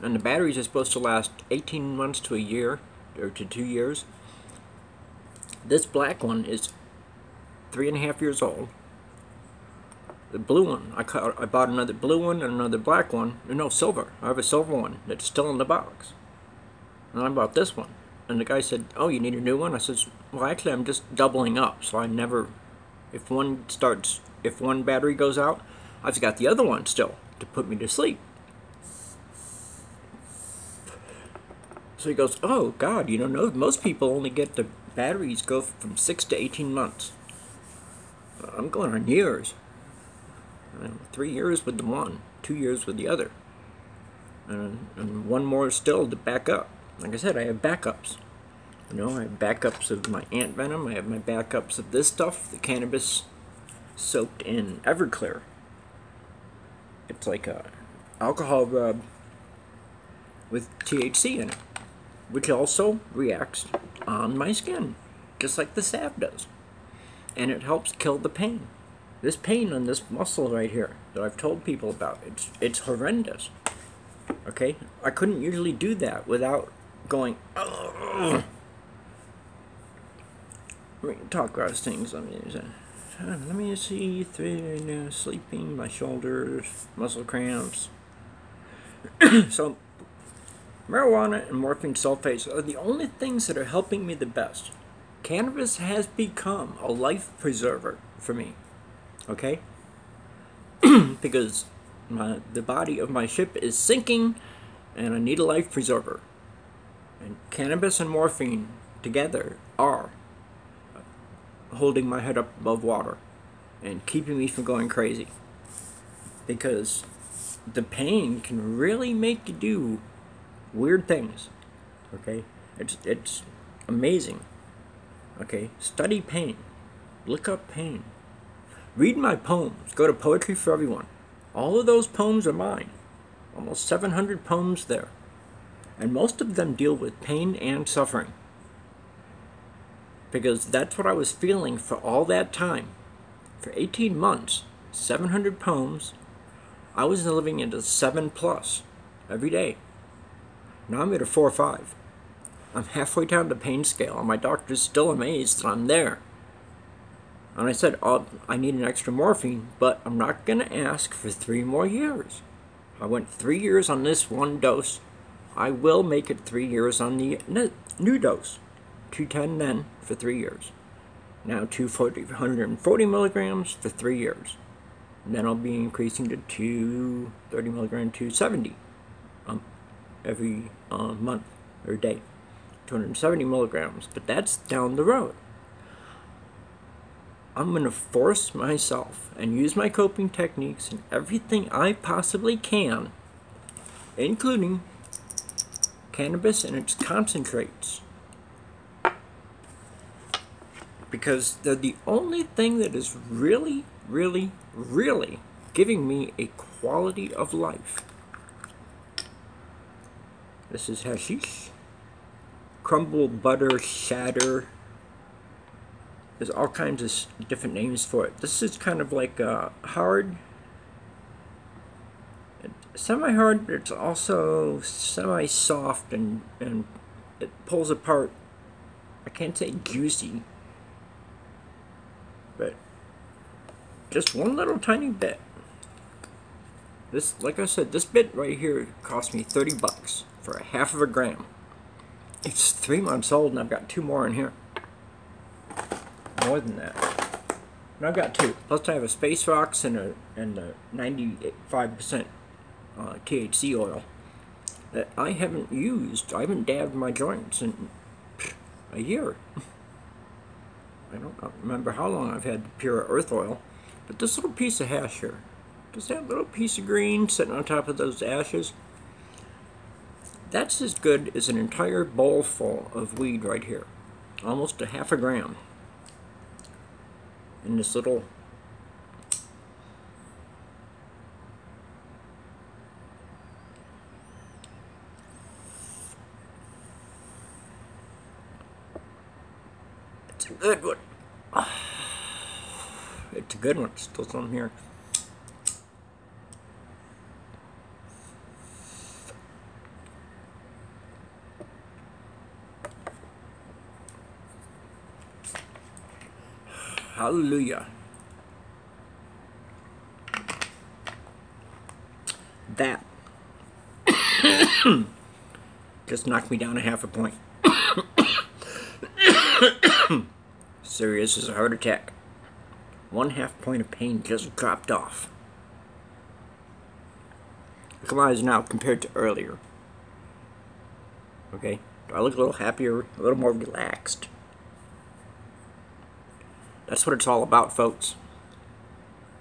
And the batteries are supposed to last 18 months to a year, or to 2 years. This black one is 3.5 years old. The blue one, I bought another blue one and another black one. No, silver. I have a silver one that's still in the box. And I bought this one. And the guy said, oh, you need a new one? I says, well, actually, I'm just doubling up. So I never, if one battery goes out, I've got the other one still to put me to sleep. So he goes, oh, God, you don't know, most people only get the batteries go from 6 to 18 months. I'm going on years. 3 years with the one, 2 years with the other. And one more still to back up. Like I said, I have backups. You know, I have backups of my ant venom. I have my backups of this stuff, the cannabis soaked in Everclear. It's like a alcohol rub with THC in it, which also reacts on my skin, just like the salve does. And it helps kill the pain. This pain on this muscle right here that I've told people about, it's horrendous. Okay? I couldn't usually do that without going, ugh. We can talk about things. Let me see, sleeping, my shoulders, muscle cramps. So, marijuana and morphine sulfates are the only things that are helping me the best. Cannabis has become a life preserver for me. Okay? Because the body of my ship is sinking and I need a life preserver. And cannabis and morphine together are holding my head up above water and keeping me from going crazy. Because the pain can really make you do weird things. Okay? It's amazing. Okay? Study pain. Look up pain. Read my poems. Go to Poetry for Everyone. All of those poems are mine. Almost 700 poems there. And most of them deal with pain and suffering. Because that's what I was feeling for all that time. For 18 months, 700 poems, I was living at a 7+ every day. Now I'm at a 4 or 5. I'm halfway down the pain scale, and my doctor's still amazed that I'm there. And I said, oh, I need an extra morphine, but I'm not going to ask for 3 more years. I went 3 years on this one dose. I will make it 3 years on the new dose. 210 then for 3 years. Now 140 milligrams for 3 years. And then I'll be increasing to 230 milligram, 270 every month or day. 270 milligrams, but that's down the road. I'm going to force myself and use my coping techniques and everything I possibly can, including cannabis and its concentrates, because they're the only thing that is really, really, really giving me a quality of life. This is hashish, crumble, butter, shatter. There's all kinds of different names for it. This is kind of like hard, semi-hard, but it's also semi-soft, and it pulls apart. I can't say juicy, but just one little tiny bit. This, like I said, this bit right here cost me $30 for a half of a gram. It's 3 months old, and I've got 2 more in here. More than that. And I've got 2. Plus I have a Space Rocks and a 95% THC oil that I haven't used. I haven't dabbed my joints in a year. I don't remember how long I've had pure earth oil. But this little piece of hash here, just that little piece of green sitting on top of those ashes, that's as good as an entire bowl full of weed right here. Almost a half a gram. in this little it's a good one. It's a good one. Still some here. Hallelujah. That just knocked me down a half a point. Serious as a heart attack. 1/2 point of pain just dropped off. Look at my eyes now compared to earlier. Okay? Do I look a little happier, a little more relaxed? That's what it's all about, folks.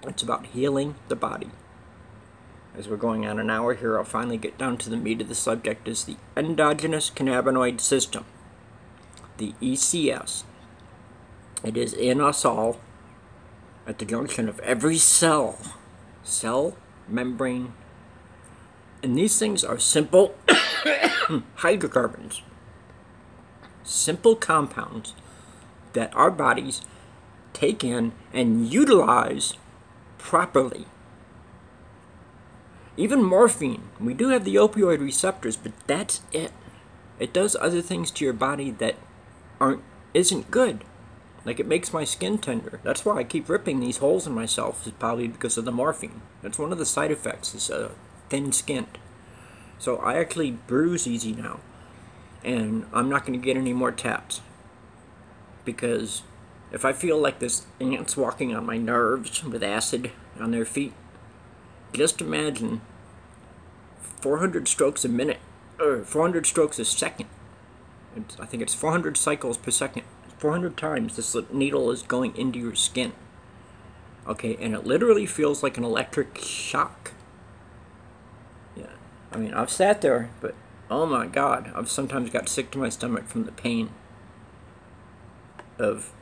It's about healing the body. As we're going on an hour here, I'll finally get down to the meat of the subject, is the endogenous cannabinoid system, the ECS. It is in us all, at the junction of every cell, membrane, and these things are simple hydrocarbons, simple compounds that our bodies take in and utilize properly. Even morphine, we do have the opioid receptors, but that's it. It does other things to your body that isn't good. Like, it makes my skin tender. That's why I keep ripping these holes in myself, is probably because of the morphine. That's one of the side effects, is thin-skinned. So I actually bruise easy now. And I'm not going to get any more taps. Because if I feel like this ant's walking on my nerves with acid on their feet, just imagine 400 strokes a minute, or 400 strokes a second. I think it's 400 cycles per second. 400 times this needle is going into your skin. Okay, and it literally feels like an electric shock. Yeah, I mean, I've sat there, but oh my God, I've sometimes got sick to my stomach from the pain of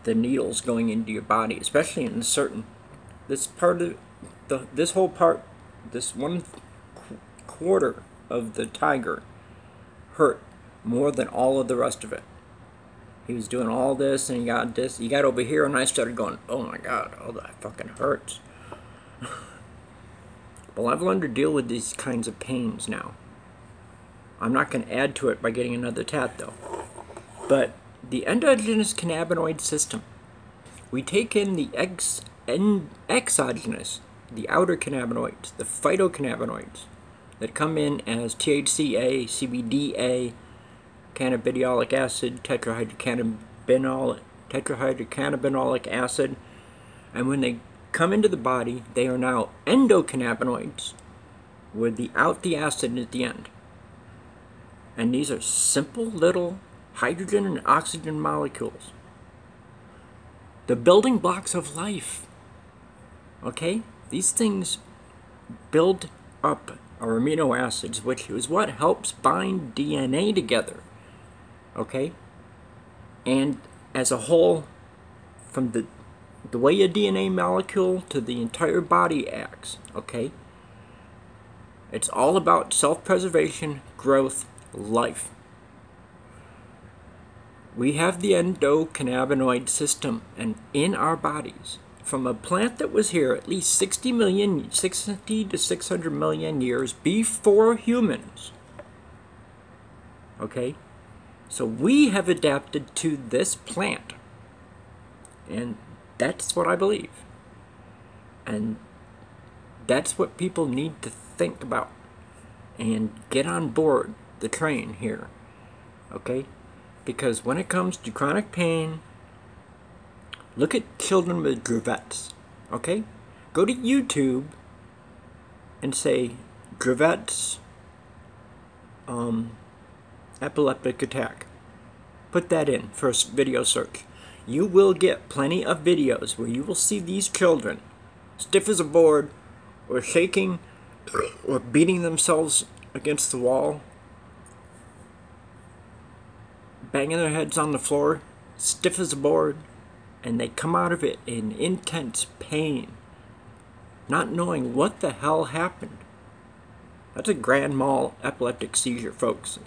the needles going into your body, especially in this part of this whole part, this 1/4 of the tiger hurt more than all of the rest of it. He was doing all this, and he got this. He got over here, and I started going, oh my God, oh, that fucking hurts. Well, I've learned to deal with these kinds of pains now. I'm not going to add to it by getting another tat, though. But the endogenous cannabinoid system, we take in the exogenous, the outer cannabinoids, the phytocannabinoids, that come in as THCA, CBDA, cannabidiolic acid, tetrahydrocannabinolic acid, and when they come into the body, they are now endocannabinoids, without the acid at the end. And these are simple little hydrogen and oxygen molecules, the building blocks of life. Okay? These things build up our amino acids, which is what helps bind DNA together. Okay? And as a whole, from the way a DNA molecule to the entire body acts, okay? It's all about self-preservation, growth, life. We have the endocannabinoid system, and in our bodies, from a plant that was here at least 60 to 600 million years before humans. Okay? So we have adapted to this plant. And that's what I believe. And that's what people need to think about and get on board the train here. Okay? Because when it comes to chronic pain, look at children with Dravet's. Okay? Go to YouTube and say Dravet's epileptic attack. Put that in for a video search. You will get plenty of videos where you will see these children stiff as a board, or shaking, or beating themselves against the wall, banging their heads on the floor, stiff as a board, and they come out of it in intense pain, not knowing what the hell happened. That's a grand mal epileptic seizure, folks.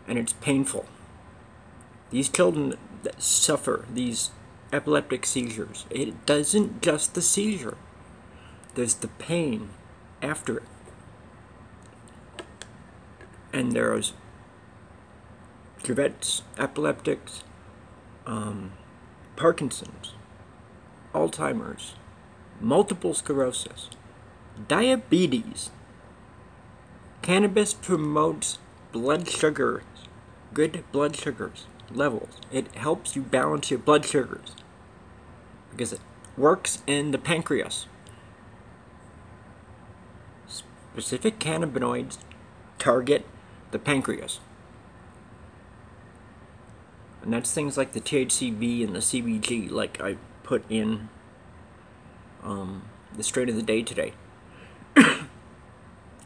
And it's painful. These children that suffer these epileptic seizures, it doesn't just the seizure. There's the pain after it. And there's Tourette's, epileptics, Parkinson's, Alzheimer's, multiple sclerosis, diabetes. Cannabis promotes blood sugars, good blood sugars levels. It helps you balance your blood sugars because it works in the pancreas. Specific cannabinoids target the pancreas. And that's things like the THCV and the CBG, like I put in the strain of the day today.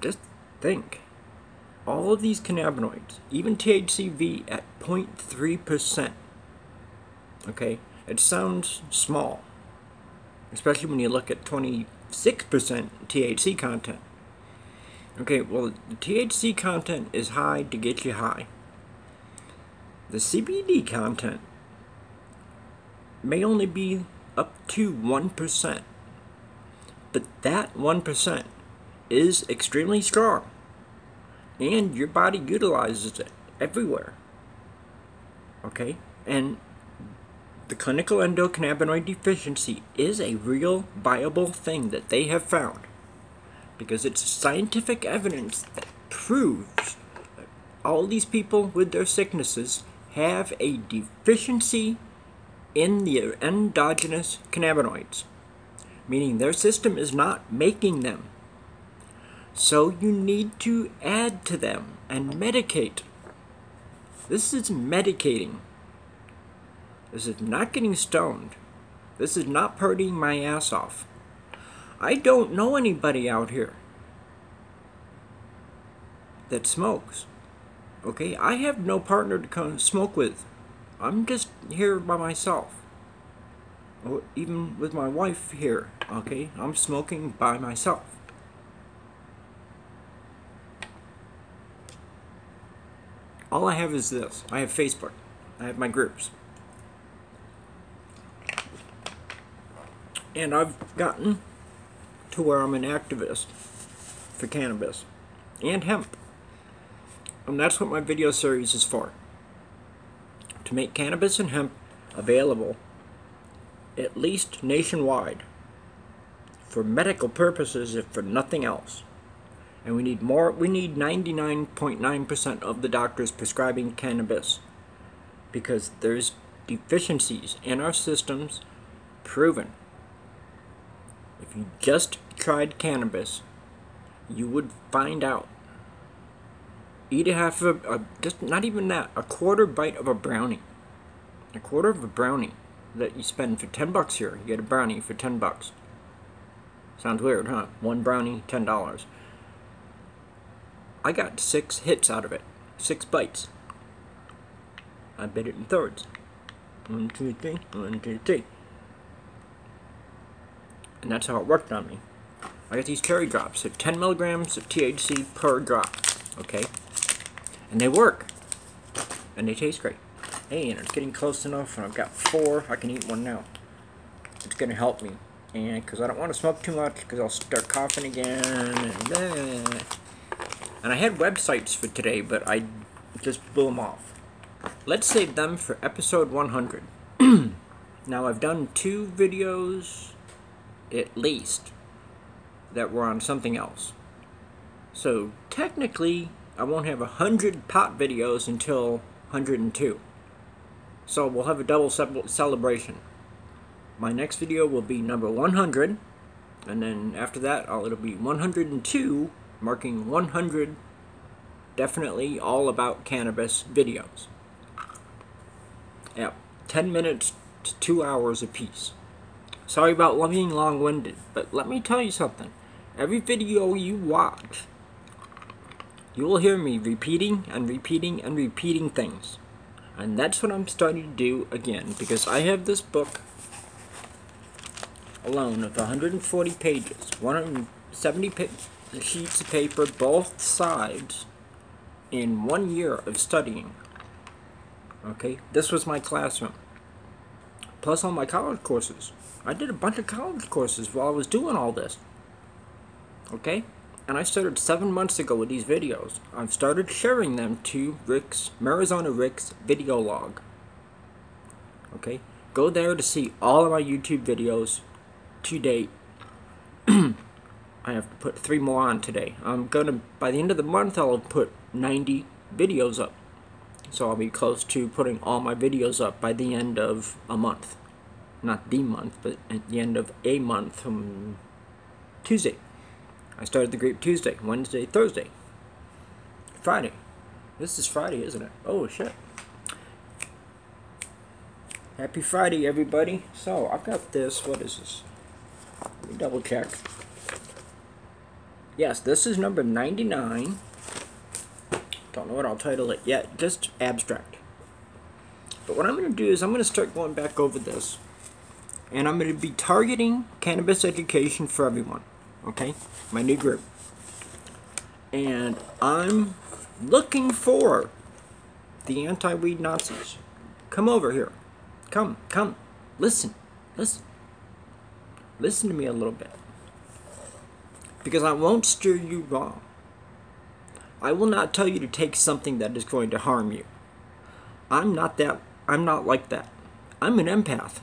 Just think. All of these cannabinoids, even THCV at 0.3%, okay? It sounds small, especially when you look at 26% THC content. Okay, well, the THC content is high to get you high. The CBD content may only be up to 1%, but that 1% is extremely strong, and your body utilizes it everywhere. Okay, and the clinical endocannabinoid deficiency is a real viable thing that they have found, because it's scientific evidence that proves that all these people with their sicknesses have a deficiency in the endogenous cannabinoids, meaning their system is not making them. So you need to add to them and medicate. This is medicating. This is not getting stoned. This is not partying my ass off. I don't know anybody out here that smokes. Okay, I have no partner to come smoke with. I'm just here by myself. Or even with my wife here, okay? I'm smoking by myself. All I have is this. I have Facebook. I have my groups. And I've gotten to where I'm an activist for cannabis and hemp. And that's what my video series is for. To make cannabis and hemp available at least nationwide for medical purposes, if for nothing else. And we need more. We need 99.9% of the doctors prescribing cannabis, because there's deficiencies in our systems proven. If you just tried cannabis, you would find out. Eat a half of just not even that, a quarter bite of a brownie. A quarter of a brownie that you spend for $10 here. You get a brownie for $10. Sounds weird, huh? One brownie, $10. I got 6 hits out of it. 6 bites. I bit it in thirds. 1, 2, 3, 1, 2, 3. And that's how it worked on me. I got these cherry drops at 10 milligrams of THC per drop. Okay? And they work. And they taste great. Hey, and it's getting close enough, and I've got 4. I can eat one now. It's going to help me. And because I don't want to smoke too much, because I'll start coughing again. And I had websites for today, but I just blew them off. Let's save them for episode 100. Now, I've done 2 videos, at least, that were on something else. So, technically, I won't have 100 pot videos until 102. So, we'll have a double celebration. My next video will be number 100, and then after that, it'll be 102, marking 100 definitely all about cannabis videos. Yeah, 10 minutes to 2 hours apiece. Sorry about being long-winded, but let me tell you something. Every video you watch, you will hear me repeating and repeating and repeating things. And that's what I'm starting to do again, because I have this book alone of 140 pages, 170 sheets of paper, both sides, in 1 year of studying. Okay, this was my classroom. Plus all my college courses. I did a bunch of college courses while I was doing all this. Okay? And I started 7 months ago with these videos. I've started sharing them to Marizonarick's video log. Okay? Go there to see all of my YouTube videos to date. I have to put 3 more on today. By the end of the month, I'll have put 90 videos up. So I'll be close to putting all my videos up by the end of a month. Not the month, but at the end of a month from Tuesday. I started the group Tuesday, Wednesday, Thursday, Friday. This is Friday, isn't it? Oh, shit. Happy Friday, everybody. So, I've got this. What is this? Let me double check. Yes, this is number 99. Don't know what I'll title it yet. Just abstract. But what I'm going to do is I'm going to start going back over this. And I'm going to be targeting cannabis education for everyone. Okay? My new group. And I'm looking for the anti-weed Nazis. Come over here. Come. Listen. Listen to me a little bit. Because I won't steer you wrong. I will not tell you to take something that is going to harm you. I'm not like that. I'm an empath.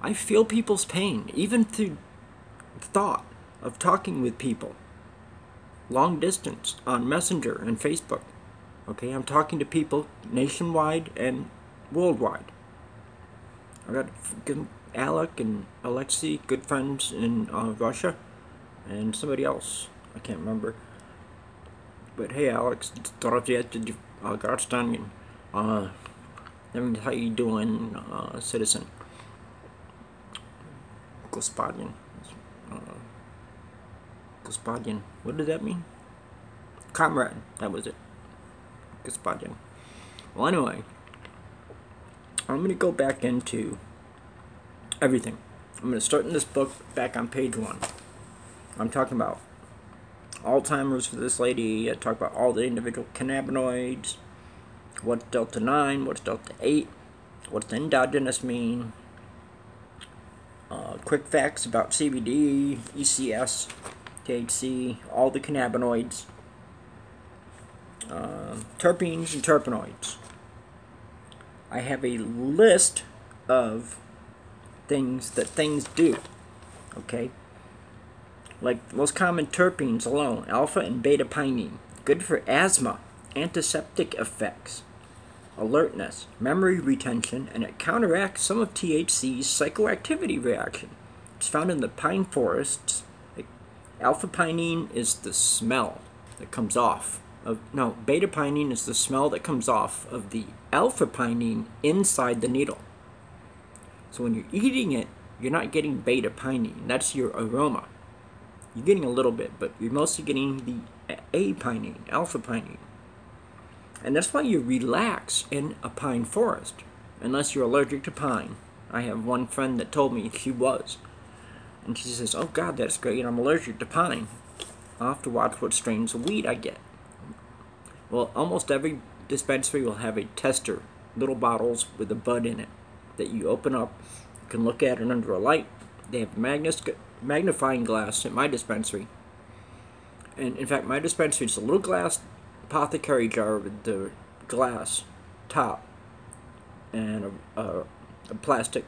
I feel people's pain, even through thought of talking with people. Long distance on Messenger and Facebook. Okay, I'm talking to people nationwide and worldwide. I got Alec and Alexei, good friends in Russia, and somebody else. I can't remember. But hey, Alex, здравствуйте, гражданин. How you doing, citizen? Господин. Господин. What does that mean? Comrade. That was it. Господин. Well, anyway, I'm going to go back into everything. I'm going to start in this book back on page 1. I'm talking about Alzheimer's for this lady. I talk about all the individual cannabinoids. What's Delta 9? What's Delta 8? What's the endogenous mean? Quick facts about CBD, ECS, THC, all the cannabinoids, terpenes and terpenoids. I have a list of things that things do. Okay? Like the most common terpenes alone, alpha and beta pinene, good for asthma, antiseptic effects, alertness, memory retention, and it counteracts some of THC's psychoactivity reaction. It's found in the pine forests. Alpha pinene is the smell that comes off of, no, beta pinene is the smell that comes off of the alpha pinene inside the needle. So when you're eating it, you're not getting beta pinene. That's your aroma. You're getting a little bit, but you're mostly getting the A pinene, alpha pinene. And that's why you relax in a pine forest, unless you're allergic to pine. I have one friend that told me she was. And she says, oh God, that's great, I'm allergic to pine. I'll have to watch what strains of weed I get. Well, almost every dispensary will have a tester, little bottles with a bud in it, that you open up, you can look at it under a light. They have magnifying glass at my dispensary. And in fact, my dispensary is a little glass apothecary jar with the glass top and a plastic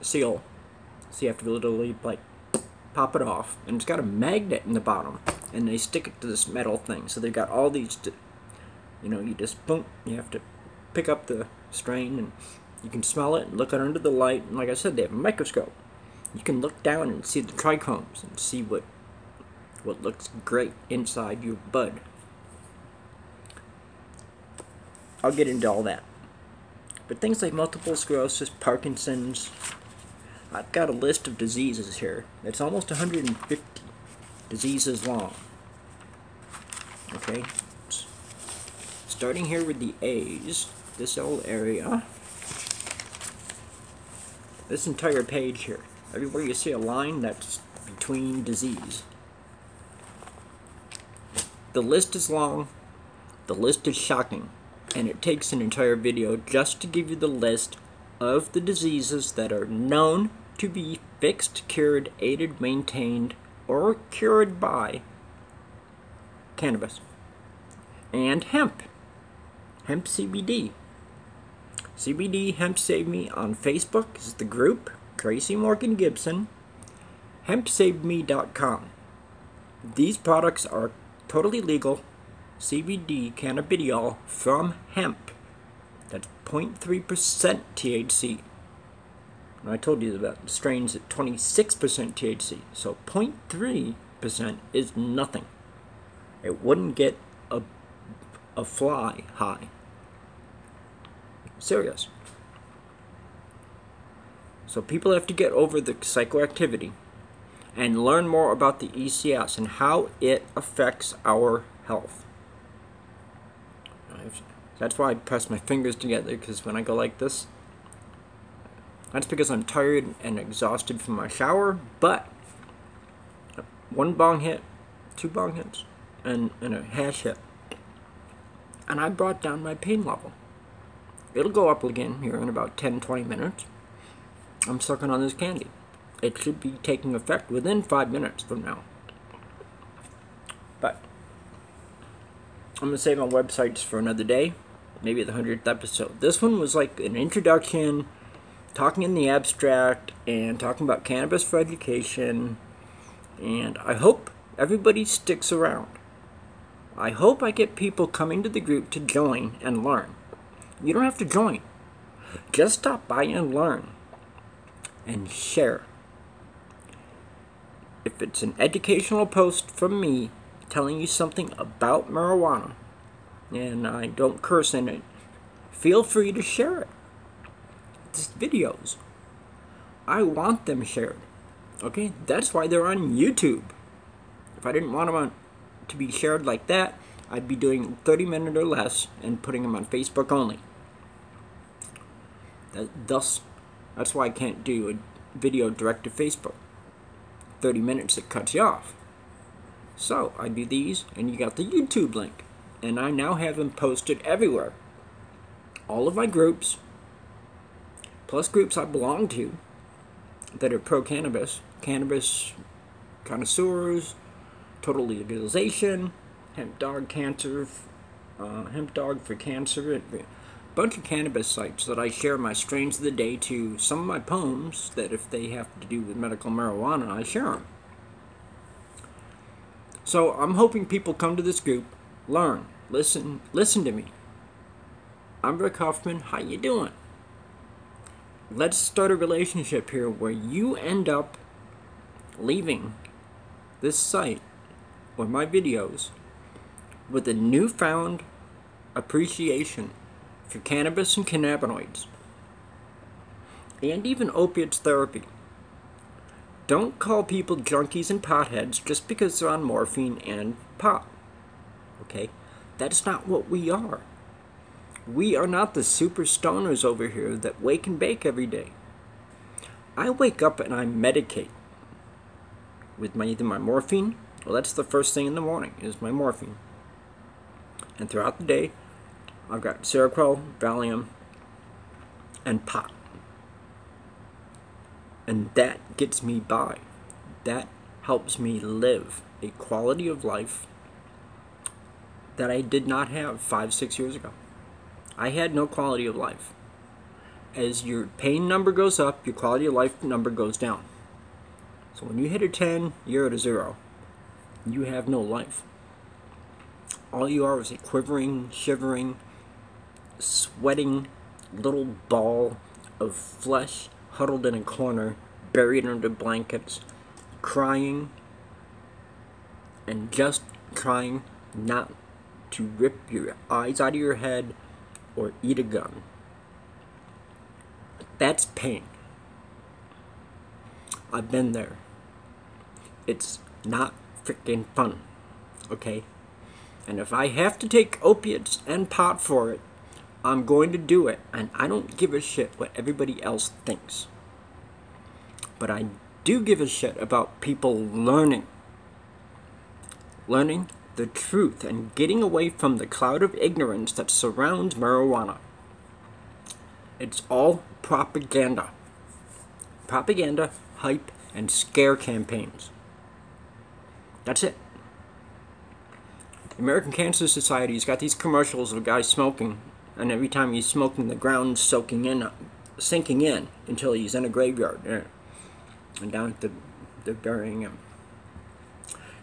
seal. So you have to literally like pop it off, and it's got a magnet in the bottom, and they stick it to this metal thing. So they've got all these, you just boom, you have to pick up the strain, and you can smell it and look under the light. And like I said, they have a microscope. You can look down and see the trichomes and see what looks great inside your bud. I'll get into all that. But things like multiple sclerosis, Parkinson's, I've got a list of diseases here. It's almost 150 diseases long. Okay? Starting here with the A's. this whole area, this entire page here, everywhere you see a line, that's between disease. The list is long, the list is shocking, and it takes an entire video just to give you the list of the diseases that are known to be fixed, cured, aided, maintained, or cured by cannabis and hemp. Hemp CBD. CBD Hemp Save Me on Facebook is the group. Tracy Morgan Gibson. HempSaveMe.com. These products are totally legal. CBD cannabidiol from hemp. That's 0.3% THC. And I told you about the strains at 26% THC. So 0.3% is nothing. It wouldn't get a fly high. Serious. So people have to get over the psychoactivity and learn more about the ECS and how it affects our health. That's why I press my fingers together, because when I go like this, that's because I'm tired and exhausted from my shower, but one bong hit, 2 bong hits, and a hash hit, and I brought down my pain level. It'll go up again here in about 10-20 minutes. I'm sucking on this candy. It should be taking effect within 5 minutes from now. But I'm going to save my websites for another day, maybe the 100th episode. This one was like an introduction, talking in the abstract, and talking about cannabis for education. And I hope everybody sticks around. I hope I get people coming to the group to join and learn. You don't have to join. Just stop by and learn. And share. If it's an educational post from me telling you something about marijuana, and I don't curse in it, feel free to share it. It's videos. I want them shared. Okay? That's why they're on YouTube. If I didn't want them to be shared like that, I'd be doing 30-minute or less and putting them on Facebook only. That's why I can't do a video direct to Facebook. 30 minutes, it cuts you off. So I do these, and you got the YouTube link, and I now have them posted everywhere. All of my groups, plus groups I belong to that are pro-cannabis, cannabis connoisseurs, total legalization, hemp dog for cancer, a bunch of cannabis sites that I share my strains of the day to. Some of my poems that if they have to do with medical marijuana, I share them. So I'm hoping people come to this group, learn, listen to me. I'm Rick Huffman. How you doing? Let's start a relationship here where you end up leaving this site or my videos with a newfound appreciation for cannabis and cannabinoids, and even opiates therapy. Don't call people junkies and potheads just because they're on morphine and pot. Okay? That's not what we are. We are not the super stoners over here that wake and bake every day. I wake up and I medicate with either my morphine, well, that's the first thing in the morning, is my morphine. And throughout the day, I've got Seroquel, Valium, and pot. And that gets me by. That helps me live a quality of life that I did not have 5-6 years ago. I had no quality of life. As your pain number goes up, your quality of life number goes down. So when you hit a 10, you're at a 0. You have no life. All you are is a quivering, shivering, sweating little ball of flesh huddled in a corner, buried under blankets, crying, and just trying not to rip your eyes out of your head or eat a gun. That's pain. I've been there. It's not freaking fun, okay? And if I have to take opiates and pot for it, I'm going to do it, and I don't give a shit what everybody else thinks. But I do give a shit about people learning the truth and getting away from the cloud of ignorance that surrounds marijuana. It's all propaganda. Propaganda, hype, and scare campaigns. That's it. The American Cancer Society's got these commercials of a guy smoking, and every time he's smoking, the ground's sinking in until he's in a graveyard. And down at they're burying him.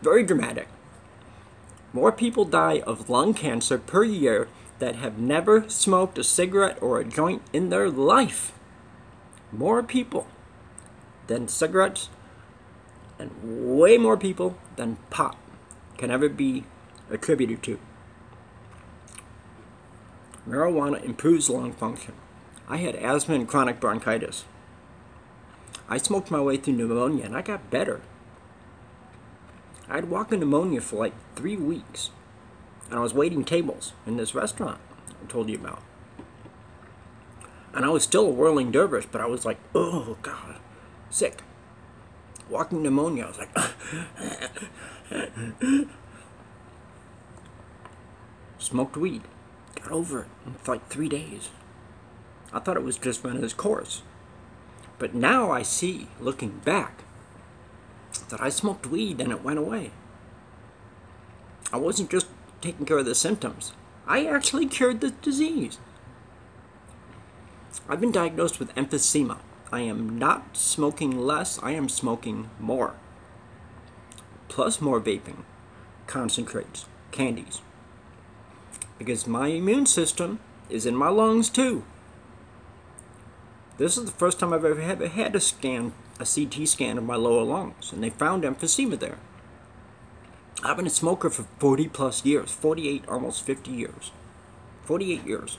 Very dramatic. More people die of lung cancer per year that have never smoked a cigarette or a joint in their life. More people than cigarettes, and way more people than pot can ever be attributed to. Marijuana improves lung function. I had asthma and chronic bronchitis. I smoked my way through pneumonia and I got better. I'd walk in pneumonia for like 3 weeks. And I was waiting tables in this restaurant I told you about. And I was still a whirling dervish, but I was like, oh God, sick. Walking pneumonia, I was like, smoked weed. Got over it for like 3 days. I thought it was just running its course. But now I see, looking back, that I smoked weed and it went away. I wasn't just taking care of the symptoms. I actually cured the disease. I've been diagnosed with emphysema. I am not smoking less, I am smoking more. Plus more vaping, concentrates, candies. Because my immune system is in my lungs too. This is the first time I've ever had a CT scan of my lower lungs, and they found emphysema there. I've been a smoker for 40 plus years, 48, almost 50 years. 48 years.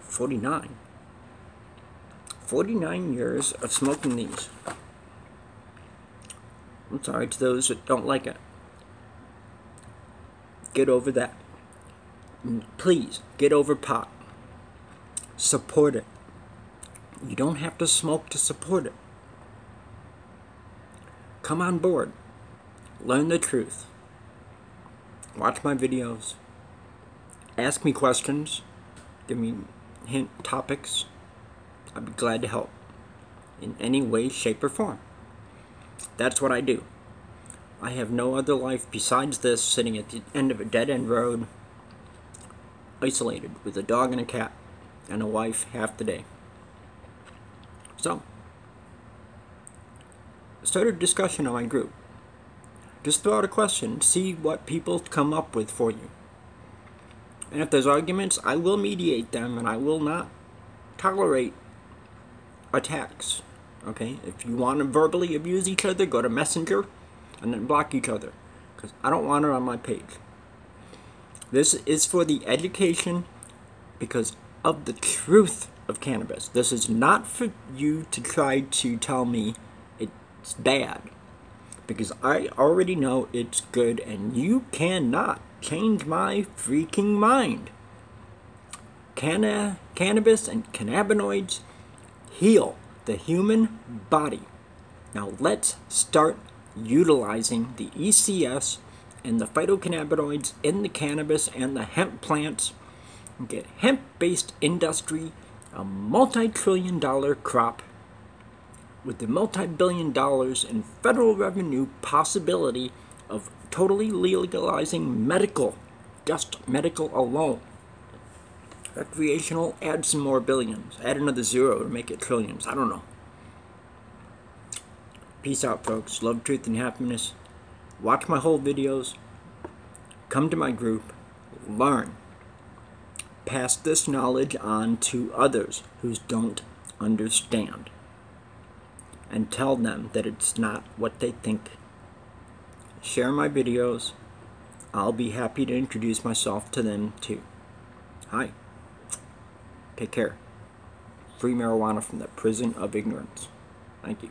49. 49 years of smoking these. I'm sorry to those that don't like it. Get over that. Please, get over pot. Support it. You don't have to smoke to support it. Come on board. Learn the truth. Watch my videos. Ask me questions. Give me hint topics. I'd be glad to help in any way, shape, or form. That's what I do. I have no other life besides this, sitting at the end of a dead-end road, isolated with a dog and a cat and a wife half the day. So, start a discussion on my group. Just throw out a question, see what people come up with for you. And if there's arguments, I will mediate them, and I will not tolerate attacks. Okay? If you want to verbally abuse each other, go to Messenger and then block each other, because I don't want it on my page. This is for the education because of the truth of cannabis. This is not for you to try to tell me it's bad, because I already know it's good, and you cannot change my freaking mind. Cannabis and cannabinoids heal the human body. Now let's start utilizing the ECS and the phytocannabinoids in the cannabis and the hemp plants and get hemp-based industry a multi-trillion-dollar crop with the multi-billion dollars in federal revenue possibility of totally legalizing medical, just medical alone. Recreational, add some more billions. Add another zero to make it trillions. I don't know. Peace out, folks. Love, truth, and happiness. Watch my whole videos. Come to my group. Learn. Pass this knowledge on to others who don't understand. And tell them that it's not what they think. Share my videos. I'll be happy to introduce myself to them too. Hi. Take care. Free marijuana from the prison of ignorance. Thank you.